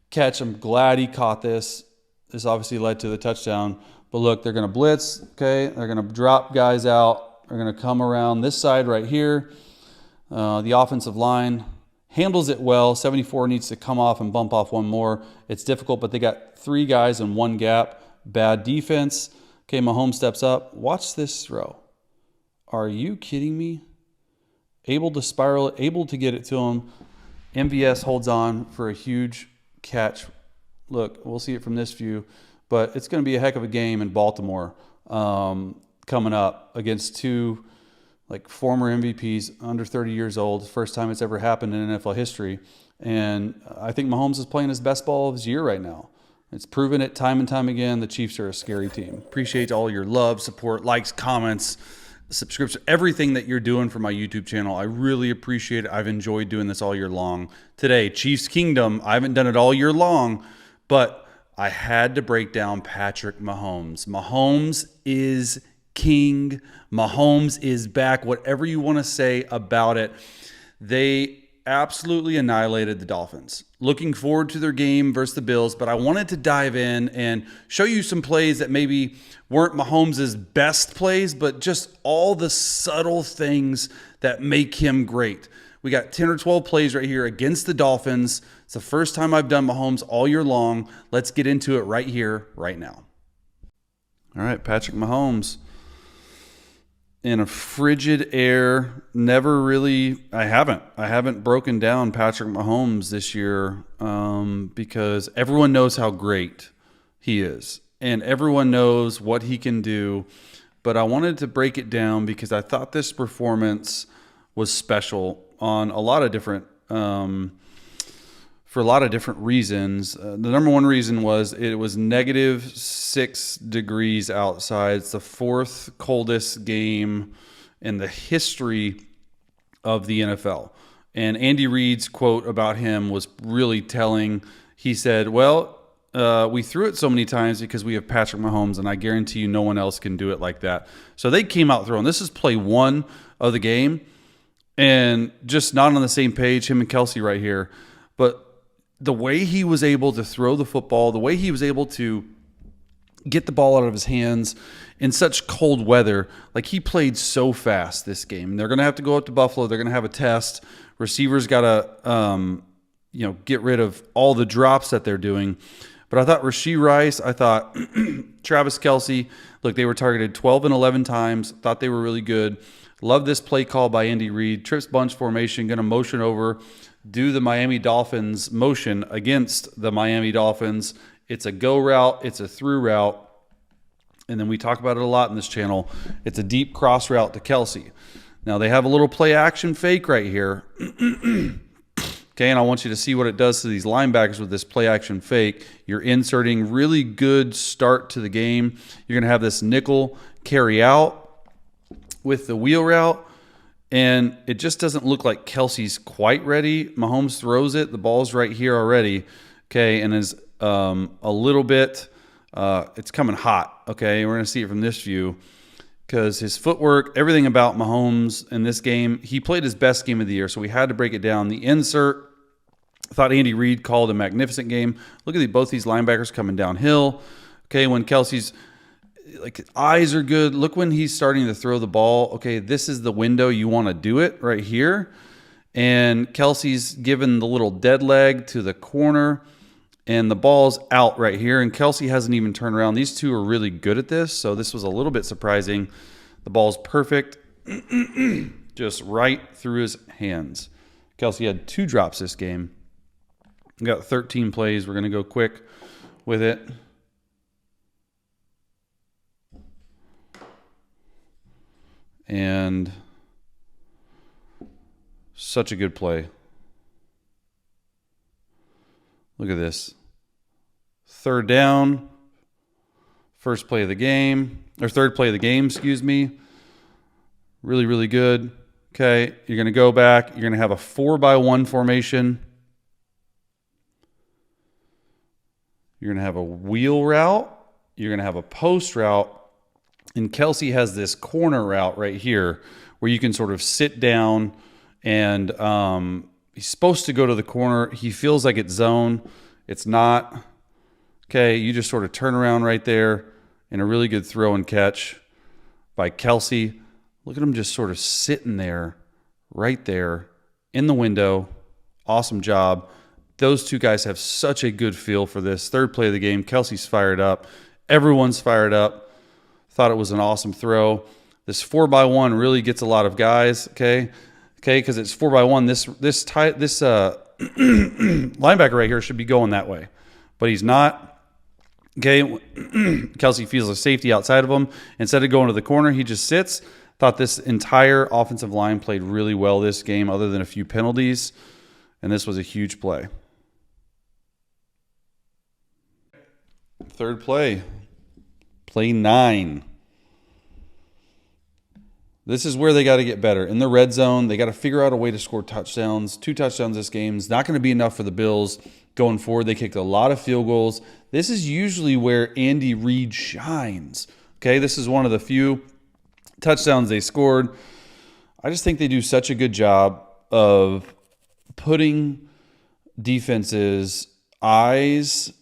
catch. I'm glad he caught this. This obviously led to the touchdown. But look, they're going to blitz, okay? They're going to drop guys out. They're going to come around this side right here. The offensive line handles it well. 74 needs to come off and bump off one more. It's difficult, but they got 3 guys in one gap. Bad defense. Okay, Mahomes steps up. Watch this throw. Are you kidding me? Able to spiral it, able to get it to him. MVS holds on for a huge catch. Look, we'll see it from this view, but it's going to be a heck of a game in Baltimore coming up against 2 like former MVPs, under 30 years old. First time it's ever happened in NFL history. And I think Mahomes is playing his best ball of his year right now. It's proven it time and time again. The Chiefs are a scary team. Appreciate all your love, support, likes, comments, subscription, everything that you're doing for my YouTube channel. I really appreciate it. I've enjoyed doing this all year long. Today, Chiefs Kingdom. I haven't done it all year long, but I had to break down Patrick Mahomes. Mahomes is king. Mahomes is back. Whatever you want to say about it, they absolutely annihilated the Dolphins. Looking forward to their game versus the Bills, but I wanted to dive in and show you some plays that maybe weren't Mahomes' best plays, but just all the subtle things that make him great. We got 10 or 12 plays right here against the Dolphins. It's the first time I've done Mahomes all year long. Let's get into it right here, right now. All right, Patrick Mahomes. In a frigid air, never really. I haven't broken down Patrick Mahomes this year because everyone knows how great he is, and everyone knows what he can do. But I wanted to break it down because I thought this performance was special on a lot of different for a lot of different reasons. The number one reason was it was -6 degrees outside. It's the 4th coldest game in the history of the NFL. And Andy Reid's quote about him was really telling. He said, well, we threw it so many times because we have Patrick Mahomes, and I guarantee you no one else can do it like that. So they came out throwing. This is play 1 of the game, and just not on the same page, him and Kelce right here. But the way he was able to throw the football, the way he was able to get the ball out of his hands in such cold weather. Like, he played so fast this game. They're going to have to go up to Buffalo. They're going to have a test. Receivers got to, get rid of all the drops that they're doing. But I thought Rashee Rice, I thought Travis Kelce, look, they were targeted 12 and 11 times. Thought they were really good. Love this play call by Andy Reid. Trips bunch formation, going to motion over, do the Miami Dolphins motion against the Miami Dolphins. It's a go route. It's a through route. And then we talk about it a lot in this channel. It's a deep cross route to Kelce. Now, they have a little play action fake right here. Okay, and I want you to see what it does to these linebackers with this play action fake. You're inserting really good start to the game. You're going to have this nickel carry out with the wheel route, and it just doesn't look like Kelce's quite ready. Mahomes throws it. The ball's right here already, okay, and is a little bit, it's coming hot, okay? We're going to see it from this view because his footwork, everything about Mahomes in this game, he played his best game of the year, so we had to break it down. The insert, I thought Andy Reid called a magnificent game. Look at both these linebackers coming downhill. Okay, when Kelce's, like, eyes are good. Look when he's starting to throw the ball. Okay, this is the window you want to do it right here. And Kelce's given the little dead leg to the corner, and the ball's out right here, and Kelce hasn't even turned around. These two are really good at this, so this was a little bit surprising. The ball's perfect, just right through his hands. Kelce had 2 drops this game. We got 13 plays. We're going to go quick with it. And such a good play. Look at this. 3rd down. First play of the game. Or 3rd play of the game, excuse me. Really, really good. Okay, you're going to go back. You're going to have a 4-by-1 formation. You're going to have a wheel route. You're going to have a post route. And Kelce has this corner route right here where you can sort of sit down and he's supposed to go to the corner. He feels like it's zone. It's not. Okay, you just sort of turn around right there, and a really good throw and catch by Kelce. Look at him just sort of sitting there, right there, in the window. Awesome job. Those two guys have such a good feel for this. 3rd play of the game, Kelce's fired up. Everyone's fired up. Thought it was an awesome throw. This 4-by-1 really gets a lot of guys, okay, because it's 4-by-1. This linebacker right here should be going that way, but he's not. Okay, Kelce feels a safety outside of him. Instead of going to the corner, he just sits. Thought this entire offensive line played really well this game, other than a few penalties, and this was a huge play. 3rd play, play 9. This is where they got to get better. In the red zone, they got to figure out a way to score touchdowns. 2 touchdowns this game is not going to be enough for the Bills going forward. They kicked a lot of field goals. This is usually where Andy Reid shines. Okay, this is one of the few touchdowns they scored. I just think they do such a good job of putting defenses' eyes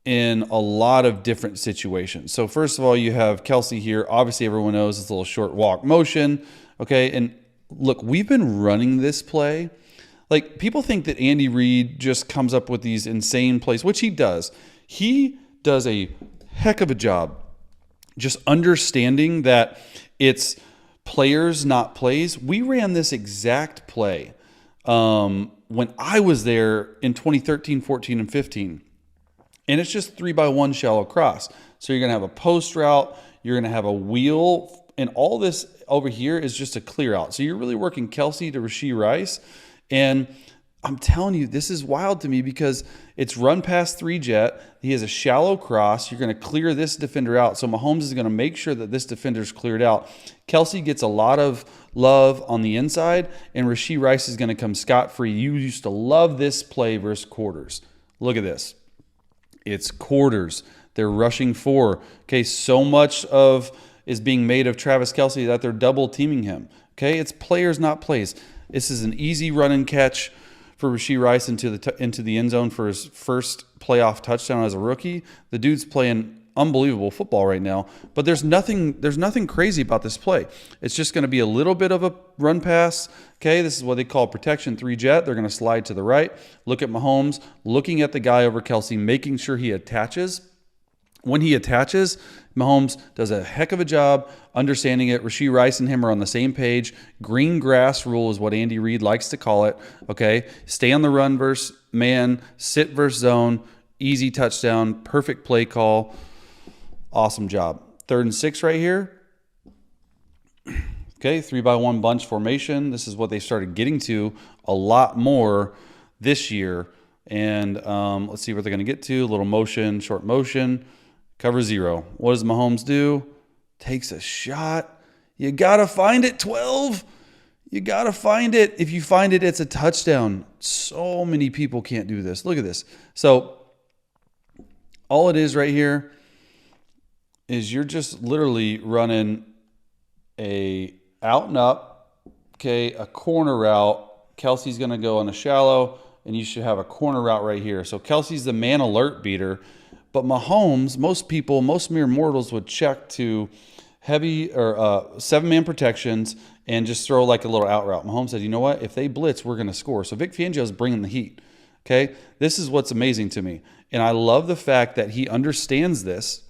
in a lot of different situations. So first of all, you have Kelce here. Obviously, everyone knows it's a little short walk motion. Okay, and look, we've been running this play. Like, people think that Andy Reid just comes up with these insane plays, which he does. He does a heck of a job just understanding that it's players, not plays. We ran this exact play when I was there in 2013, 14, and 15. And it's just 3-by-1 shallow cross. So you're going to have a post route. You're going to have a wheel. And all this over here is just a clear out. So you're really working Kelce to Rashee Rice. And I'm telling you, this is wild to me because it's run past 3-jet. He has a shallow cross. You're going to clear this defender out. So Mahomes is going to make sure that this defender's cleared out. Kelce gets a lot of love on the inside, and Rashee Rice is going to come scot-free. You used to love this play versus quarters. Look at this. It's quarters. They're rushing 4. Okay, so much of is being made of Travis Kelce that they're double teaming him. Okay, it's players, not plays. This is an easy run and catch for Rashee Rice into the end zone for his first playoff touchdown as a rookie. The dude's playing unbelievable football right now. But there's nothing crazy about this play. It's just going to be a little bit of a run pass. Okay, this is what they call protection 3 jet. They're going to slide to the right. Look at Mahomes, looking at the guy over Kelce, making sure he attaches. When he attaches, Mahomes does a heck of a job understanding it. Rashee Rice and him are on the same page. Green grass rule is what Andy Reid likes to call it. Okay, stay on the run versus man, sit versus zone, easy touchdown, perfect play call. Awesome job. 3rd and 6 right here. Okay, 3-by-1 bunch formation. This is what they started getting to a lot more this year. And let's see what they're going to get to. A little motion, short motion. Cover 0. What does Mahomes do? Takes a shot. You got to find it, 12. You got to find it. If you find it, it's a touchdown. So many people can't do this. Look at this. So all it is right here is you're just literally running a out and up, okay, a corner route. Kelce's going to go on a shallow, and you should have a corner route right here. So Kelce's the man alert beater. But Mahomes, most mere mortals would check to heavy or 7-man protections and just throw like a little out route. Mahomes said, you know what? If they blitz, we're going to score. So Vic Fangio's bringing the heat. Okay? This is what's amazing to me. And I love the fact that he understands this.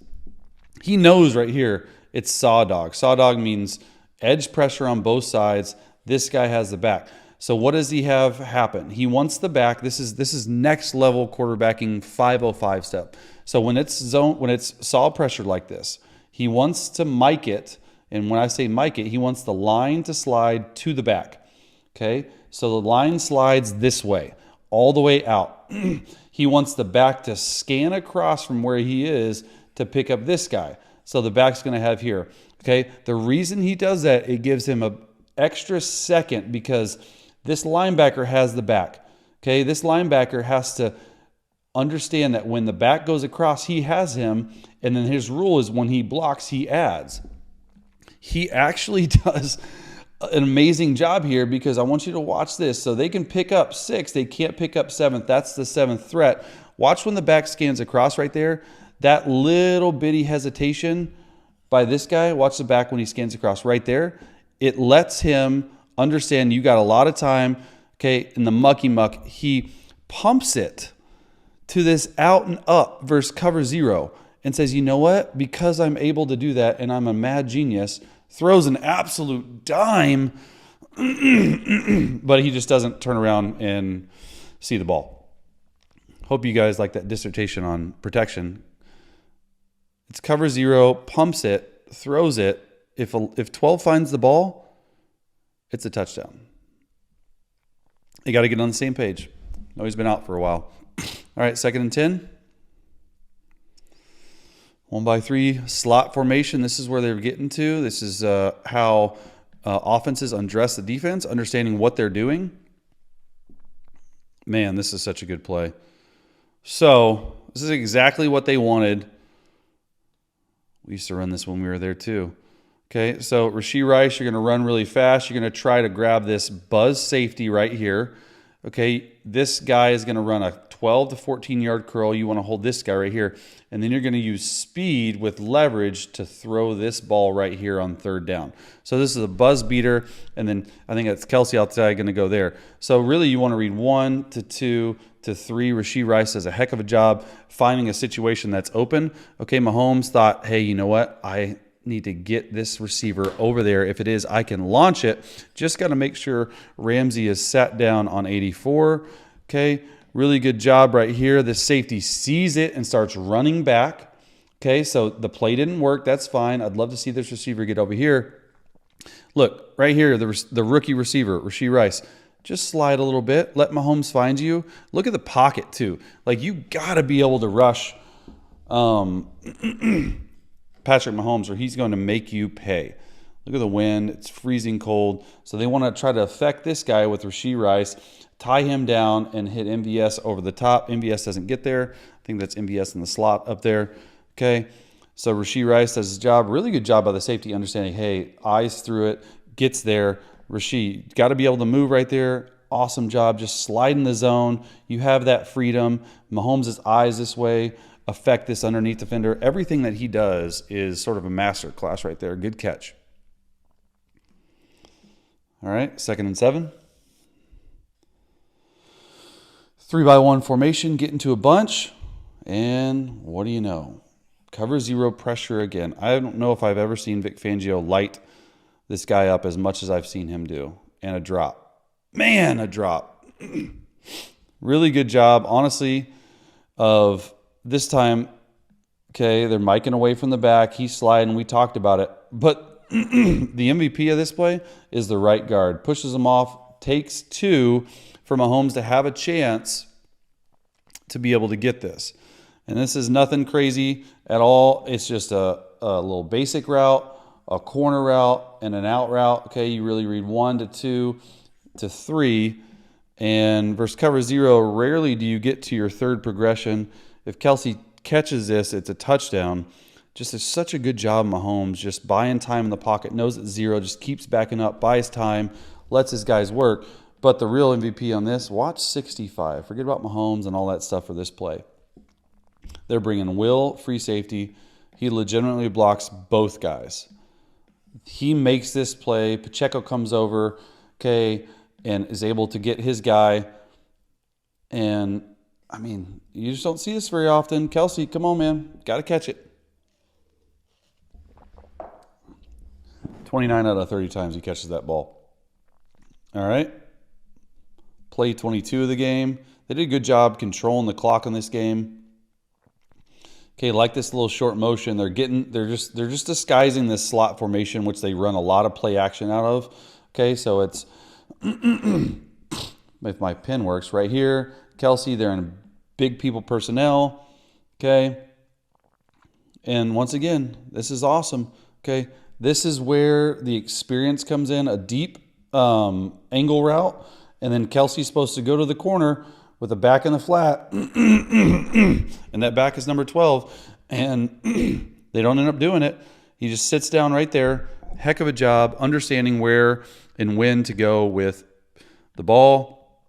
He knows right here it's saw dog. Saw dog means edge pressure on both sides. This guy has the back. So what does he have happen? He wants the back. This is next level quarterbacking 505 step. So when it's saw pressure like this, he wants to mic it. And when I say mic it, he wants the line to slide to the back. Okay? So the line slides this way, all the way out. He wants the back to scan across from where he is to pick up this guy. So the back's going to have here. Okay? The reason he does that, it gives him an extra second because this linebacker has the back. Okay? This linebacker has to understand that when the back goes across, he has him, and then his rule is when he blocks, he adds. He actually does an amazing job here because I want you to watch this. So they can pick up 6. They can't pick up 7th. That's the 7th threat. Watch when the back scans across right there. That little bitty hesitation by this guy. Watch the back when he scans across right there. It lets him understand you got a lot of time. Okay, in the mucky muck, he pumps it to this out and up versus cover 0 and says, you know what? Because I'm able to do that and I'm a mad genius, throws an absolute dime, but he just doesn't turn around and see the ball. Hope you guys like that dissertation on protection. It's cover 0, pumps it, throws it. If 12 finds the ball, it's a touchdown. You got to get on the same page. No, he's been out for a while. All right, 2nd and 10. 1-by-3 slot formation. This is where they're getting to. This is how offenses undress the defense, understanding what they're doing. Man, this is such a good play. So this is exactly what they wanted. We used to run this when we were there too. Okay, so Rashee Rice, you're going to run really fast. You're going to try to grab this buzz safety right here. Okay, this guy is going to run a 12 to 14-yard curl. You want to hold this guy right here. And then you're going to use speed with leverage to throw this ball right here on 3rd down. So this is a buzz beater. And then I think that's Kelce outside going to go there. So really you want to read 1 to 2 to 3. Rashee Rice does a heck of a job finding a situation that's open. Okay, Mahomes thought, hey, you know what? I need to get this receiver over there. If it is, I can launch it. Just got to make sure Ramsey is sat down on 84. Okay, really good job right here. The safety sees it and starts running back. Okay, so the play didn't work. That's fine. I'd love to see this receiver get over here. Look, right here, the rookie receiver, Rashee Rice. Just slide a little bit. Let Mahomes find you. Look at the pocket, too. Like, you got to be able to rush Patrick Mahomes, or he's going to make you pay. Look at the wind. It's freezing cold. So they want to try to affect this guy with Rashee Rice, tie him down, and hit MVS over the top. MVS doesn't get there. I think that's MVS in the slot up there. Okay, so Rashee Rice does his job. Really good job by the safety, understanding, hey, eyes through it, gets there. Rashee, got to be able to move right there. Awesome job. Just slide in the zone. You have that freedom. Mahomes' eyes this way. affect this underneath defender. Everything that he does is sort of a master class right there. Good catch. All right, 2nd and 7. 3-by-1 formation, get into a bunch, and what do you know? Cover 0 pressure again. I don't know if I've ever seen Vic Fangio light this guy up as much as I've seen him do. And a drop. Man, a drop. Really good job, honestly, of this time. Okay, they're miking away from the back. He's sliding. We talked about it. But the MVP of this play is the right guard. Pushes him off, takes 2 for Mahomes to have a chance to be able to get this. And this is nothing crazy at all. It's just a little basic route, a corner route, and an out route. Okay, you really read 1 to 2 to 3. And versus cover 0, rarely do you get to your third progression. If Kelce catches this, it's a touchdown. Just is such a good job, Mahomes, just buying time in the pocket, knows it's 0, just keeps backing up, buys time, lets his guys work. But the real MVP on this, watch 65. Forget about Mahomes and all that stuff for this play. They're bringing Will, free safety. He legitimately blocks both guys. He makes this play. Pacheco comes over, okay, and is able to get his guy. And, I mean, you just don't see this very often. Kelce, come on, man. Got to catch it. 29 out of 30 times he catches that ball. All right. Play 22 of the game. They did a good job controlling the clock in this game. Okay, like this little short motion, they're just disguising this slot formation, which they run a lot of play action out of. Okay, so it's if my pin works right here, Kelce, they're in big people personnel. Okay, and once again, this is awesome. Okay, this is where the experience comes in, a deep angle route. And then Kelce's supposed to go to the corner with a back in the flat. And that back is number 12. And they don't end up doing it. He just sits down right there. Heck of a job understanding where and when to go with the ball.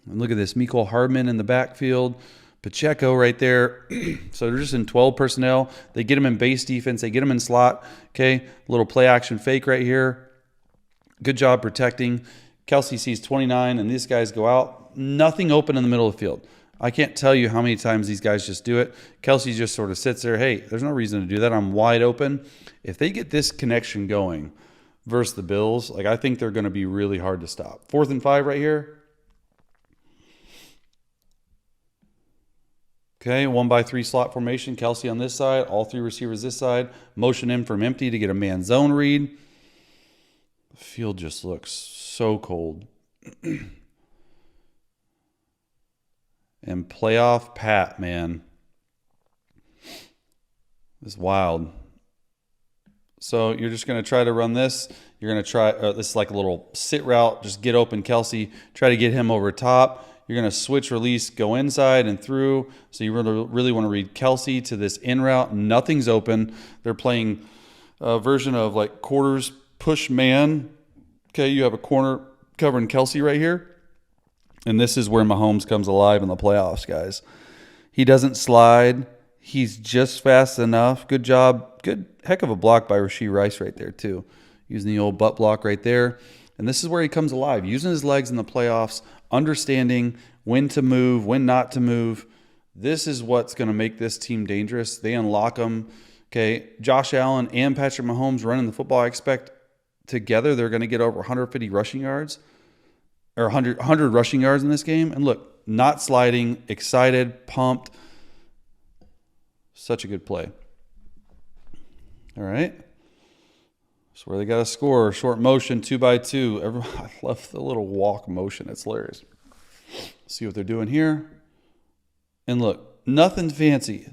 And look at this. Mecole Hardman in the backfield. Pacheco right there. So they're just in 12 personnel. They get him in base defense. They get him in slot. Okay, little play action fake right here. Good job protecting. Kelce sees 29, and these guys go out. Nothing open in the middle of the field. I can't tell you how many times these guys just do it. Kelce just sort of sits there. Hey, there's no reason to do that. I'm wide open. If they get this connection going versus the Bills, like I think they're going to be really hard to stop. 4th and 5 right here. Okay, 1-by-3 slot formation. Kelce on this side, all 3 receivers this side. Motion in from empty to get a man zone read. The field just looks so cold. And playoff Pat, man. It's wild. So you're just going to try to run this. You're going to try, this is like a little sit route. Just get open Kelce. Try to get him over top. You're going to switch, release, go inside and through. So you really want to read Kelce to this in route. Nothing's open. They're playing a version of like quarters push man. Okay, you have a corner covering Kelce right here. And this is where Mahomes comes alive in the playoffs, guys. He doesn't slide. He's just fast enough. Good job. Good heck of a block by Rashee Rice right there, too. Using the old butt block right there. And this is where he comes alive. Using his legs in the playoffs. Understanding when to move, when not to move. This is what's going to make this team dangerous. They unlock them. Okay, Josh Allen and Patrick Mahomes running the football. I expect together they're going to get over 150 rushing yards. Or 100 rushing yards in this game. And look, not sliding, excited, pumped. Such a good play. All right. So where they got to score. Short motion, 2-by-2. I love the little walk motion. It's hilarious. See what they're doing here. And look, nothing fancy.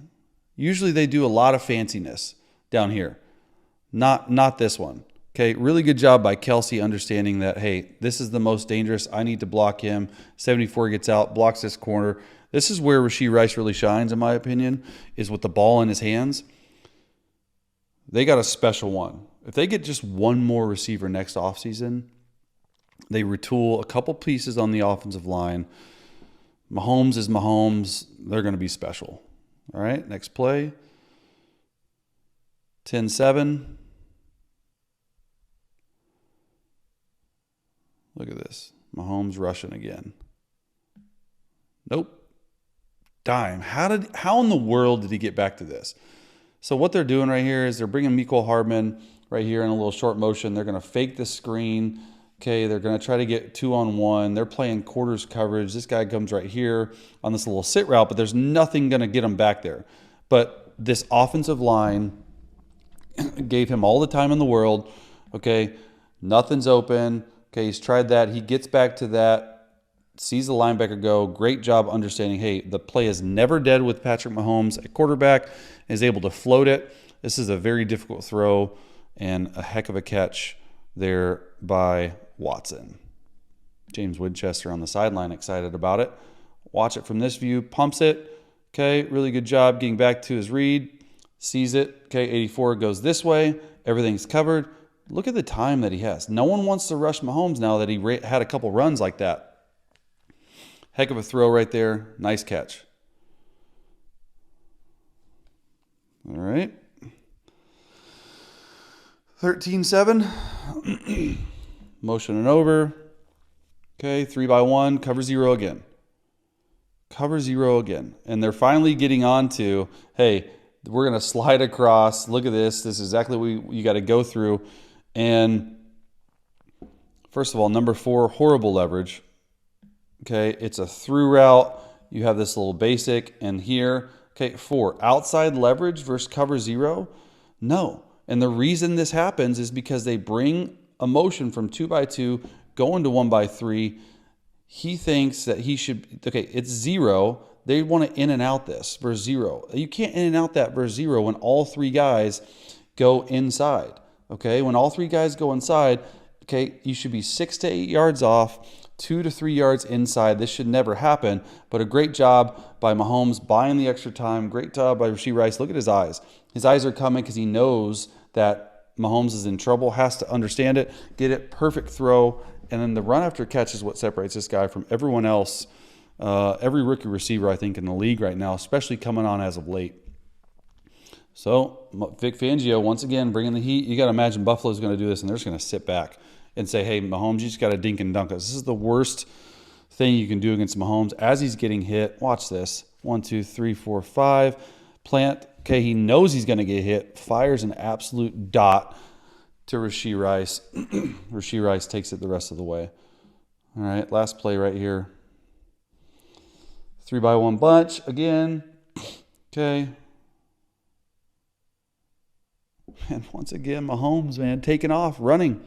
Usually they do a lot of fanciness down here. Not this one. Okay, really good job by Kelce understanding that, hey, this is the most dangerous. I need to block him. 74 gets out, blocks this corner. This is where Rashee Rice really shines, in my opinion, is with the ball in his hands. They got a special one. If they get just one more receiver next offseason, they retool a couple pieces on the offensive line. Mahomes is Mahomes. They're going to be special. All right, next play. 10-7. Look at this. Mahomes rushing again. Nope. Dime. How in the world did he get back to this? So what they're doing right here is they're bringing Mecole Hardman right here in a little short motion. They're going to fake the screen. Okay, they're going to try to get 2-on-1. They're playing quarters coverage. This guy comes right here on this little sit route, but there's nothing going to get him back there. But this offensive line gave him all the time in the world. Okay, nothing's open. Okay, he's tried that. He gets back to that, sees the linebacker go. Great job understanding, hey, the play is never dead with Patrick Mahomes at quarterback, is able to float it. This is a very difficult throw and a heck of a catch there by Watson. James Winchester on the sideline excited about it. Watch it from this view. Pumps it. Okay, really good job getting back to his read. Sees it. Okay, 84 goes this way. Everything's covered. Look at the time that he has. No one wants to rush Mahomes now that he had a couple runs like that. Heck of a throw right there. Nice catch. All right. 13-7. Motioning over. Okay, 3-by-1. Cover 0 again. Cover 0 again. And they're finally getting on to, hey, we're going to slide across. Look at this. This is exactly what you got to go through. And first of all, number 4, horrible leverage. Okay, it's a through route. You have this little basic, and here, okay, 4, outside leverage versus cover 0. No. And the reason this happens is because they bring a motion from 2-by-2 going to 1-by-3. He thinks that he should, okay, it's 0. They want to in and out this versus 0. You can't in and out that versus 0 when all 3 guys go inside. Okay, when all 3 guys go inside, okay, you should be 6 to 8 yards off, 2 to 3 yards inside. This should never happen, but a great job by Mahomes buying the extra time. Great job by Rashee Rice. Look at his eyes. His eyes are coming because he knows that Mahomes is in trouble, has to understand it, get it, perfect throw, and then the run after catch is what separates this guy from everyone else, every rookie receiver, I think, in the league right now, especially coming on as of late. So Vic Fangio, once again, bringing the heat. You got to imagine Buffalo's going to do this, and they're just going to sit back and say, hey, Mahomes, you just got to dink and dunk us. This is the worst thing you can do against Mahomes as he's getting hit. Watch this. 1, 2, 3, 4, 5. Plant. Okay, he knows he's going to get hit. Fires an absolute dot to Rashee Rice. Rashee Rice takes it the rest of the way. All right, last play right here. 3-by-1 bunch again. Okay. And once again, Mahomes, man, taking off, running.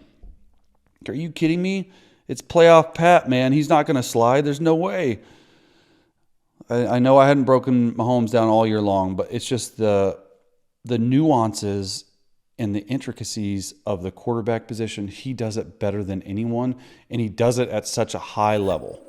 Are you kidding me? It's playoff Pat, man. He's not going to slide. There's no way. I know I hadn't broken Mahomes down all year long, but it's just the nuances and the intricacies of the quarterback position. He does it better than anyone, and he does it at such a high level.